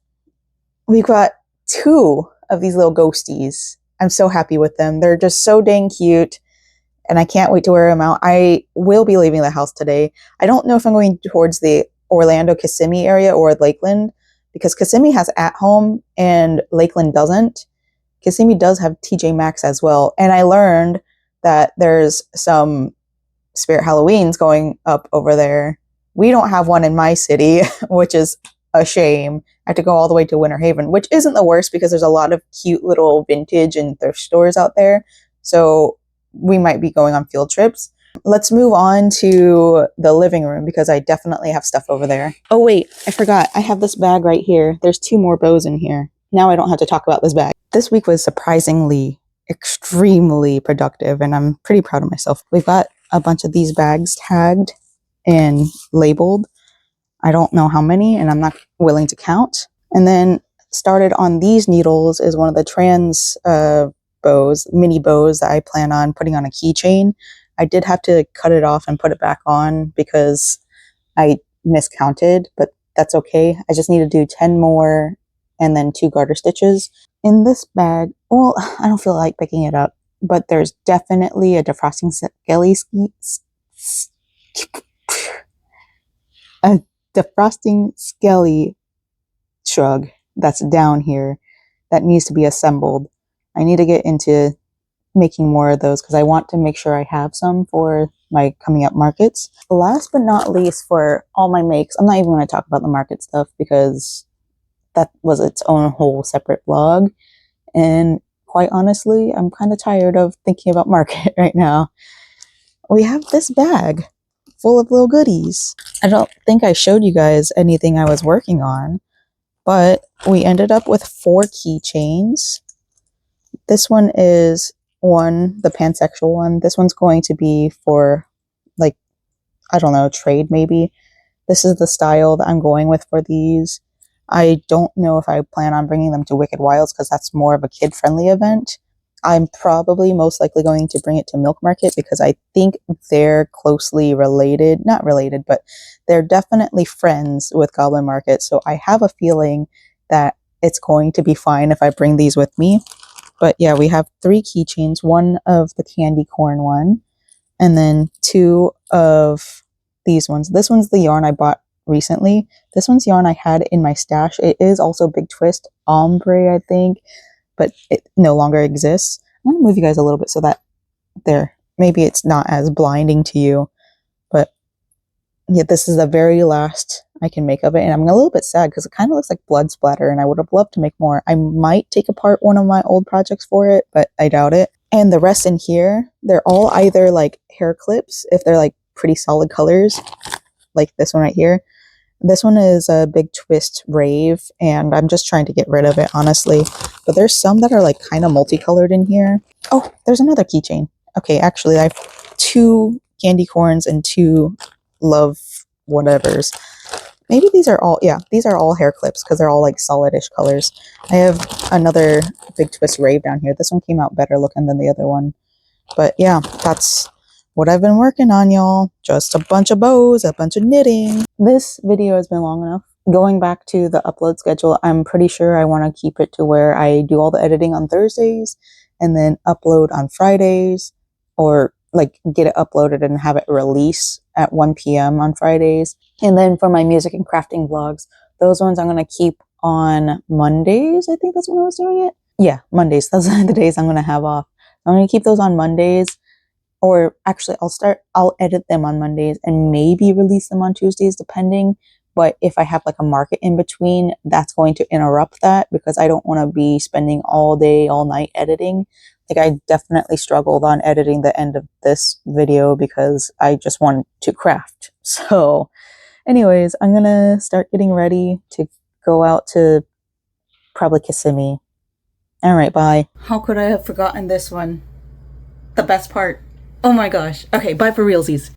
we've got 2 of these little ghosties. I'm so happy with them. They're just so dang cute, and I can't wait to wear them out. I will be leaving the house today. I don't know if I'm going towards the Orlando Kissimmee area or Lakeland, because Kissimmee has At Home and Lakeland doesn't. Kissimmee does have TJ Maxx as well, and I learned that there's some Spirit Halloweens going up over there. We don't have one in my city, which is a shame. I have to go all the way to Winter Haven, which isn't the worst because there's a lot of cute little vintage and thrift stores out there. So we might be going on field trips. Let's move on to the living room because I definitely have stuff over there. Oh wait, I forgot. I have this bag right here. There's 2 more bows in here. Now I don't have to talk about this bag. This week was surprisingly extremely productive, and I'm pretty proud of myself. We've got a bunch of these bags tagged and labeled. I don't know how many, and I'm not willing to count. And then started on these needles is one of the trans bows, mini bows that I plan on putting on a keychain. I did have to cut it off and put it back on because I miscounted, but that's okay. I just need to do 10 more and then 2 garter stitches. In this bag, well, I don't feel like picking it up, but there's definitely a defrosting Skelly shrug that's down here that needs to be assembled. I need to get into making more of those because I want to make sure I have some for my coming up markets. Last but not least, for all my makes, I'm not even going to talk about the market stuff because that was its own whole separate vlog. And quite honestly, I'm kind of tired of thinking about market right now. We have this bag full of little goodies. I don't think I showed you guys anything I was working on, but we ended up with 4 keychains. This one is the pansexual one. This one's going to be for, like, I don't know, trade maybe. This is the style that I'm going with for these. I don't know if I plan on bringing them to Wicked Wilds because that's more of a kid-friendly event. I'm probably most likely going to bring it to Milk Market because I think they're closely related. Not related, but they're definitely friends with Goblin Market. So I have a feeling that it's going to be fine if I bring these with me. But yeah, we have 3 keychains, 1 of the candy corn one, and then 2 of these ones. This one's the yarn I bought recently. This one's yarn I had in my stash. It is also Big Twist Ombre, I think, but it no longer exists. I'm going to move you guys a little bit so that there, maybe it's not as blinding to you, but yeah, this is the very last I can make of it, and I'm a little bit sad because it kind of looks like blood splatter, and I would have loved to make more. I might take apart one of my old projects for it, but I doubt it. And the rest in here, they're all either like hair clips, if they're like pretty solid colors, like this one right here. This one is a Big Twist Rave, and I'm just trying to get rid of it, honestly. But there's some that are like kind of multicolored in here. Oh, there's another keychain. Okay, actually, I have 2 candy corns and 2 love whatevers. Maybe these are all, yeah, these are all hair clips because they're all like solidish colors. I have another Big Twist Rave down here. This one came out better looking than the other one. But yeah, that's what I've been working on, y'all. Just a bunch of bows, a bunch of knitting. This video has been long enough. Going back to the upload schedule, I'm pretty sure I want to keep it to where I do all the editing on Thursdays and then upload on Fridays, or like get it uploaded and have it release at 1 p.m. on Fridays. And then for my music and crafting vlogs, those ones I'm going to keep on Mondays. I think that's when I was doing it. Yeah, Mondays. Those are the days I'm going to have off. I'm going to keep those on Mondays. Or actually, I'll edit them on Mondays and maybe release them on Tuesdays, depending. But if I have like a market in between, that's going to interrupt that because I don't want to be spending all day, all night editing. Like, I definitely struggled on editing the end of this video because I just wanted to craft. So anyways, I'm going to start getting ready to go out to probably Kissimmee. All right, bye. How could I have forgotten this one? The best part. Oh my gosh. Okay, bye for realsies.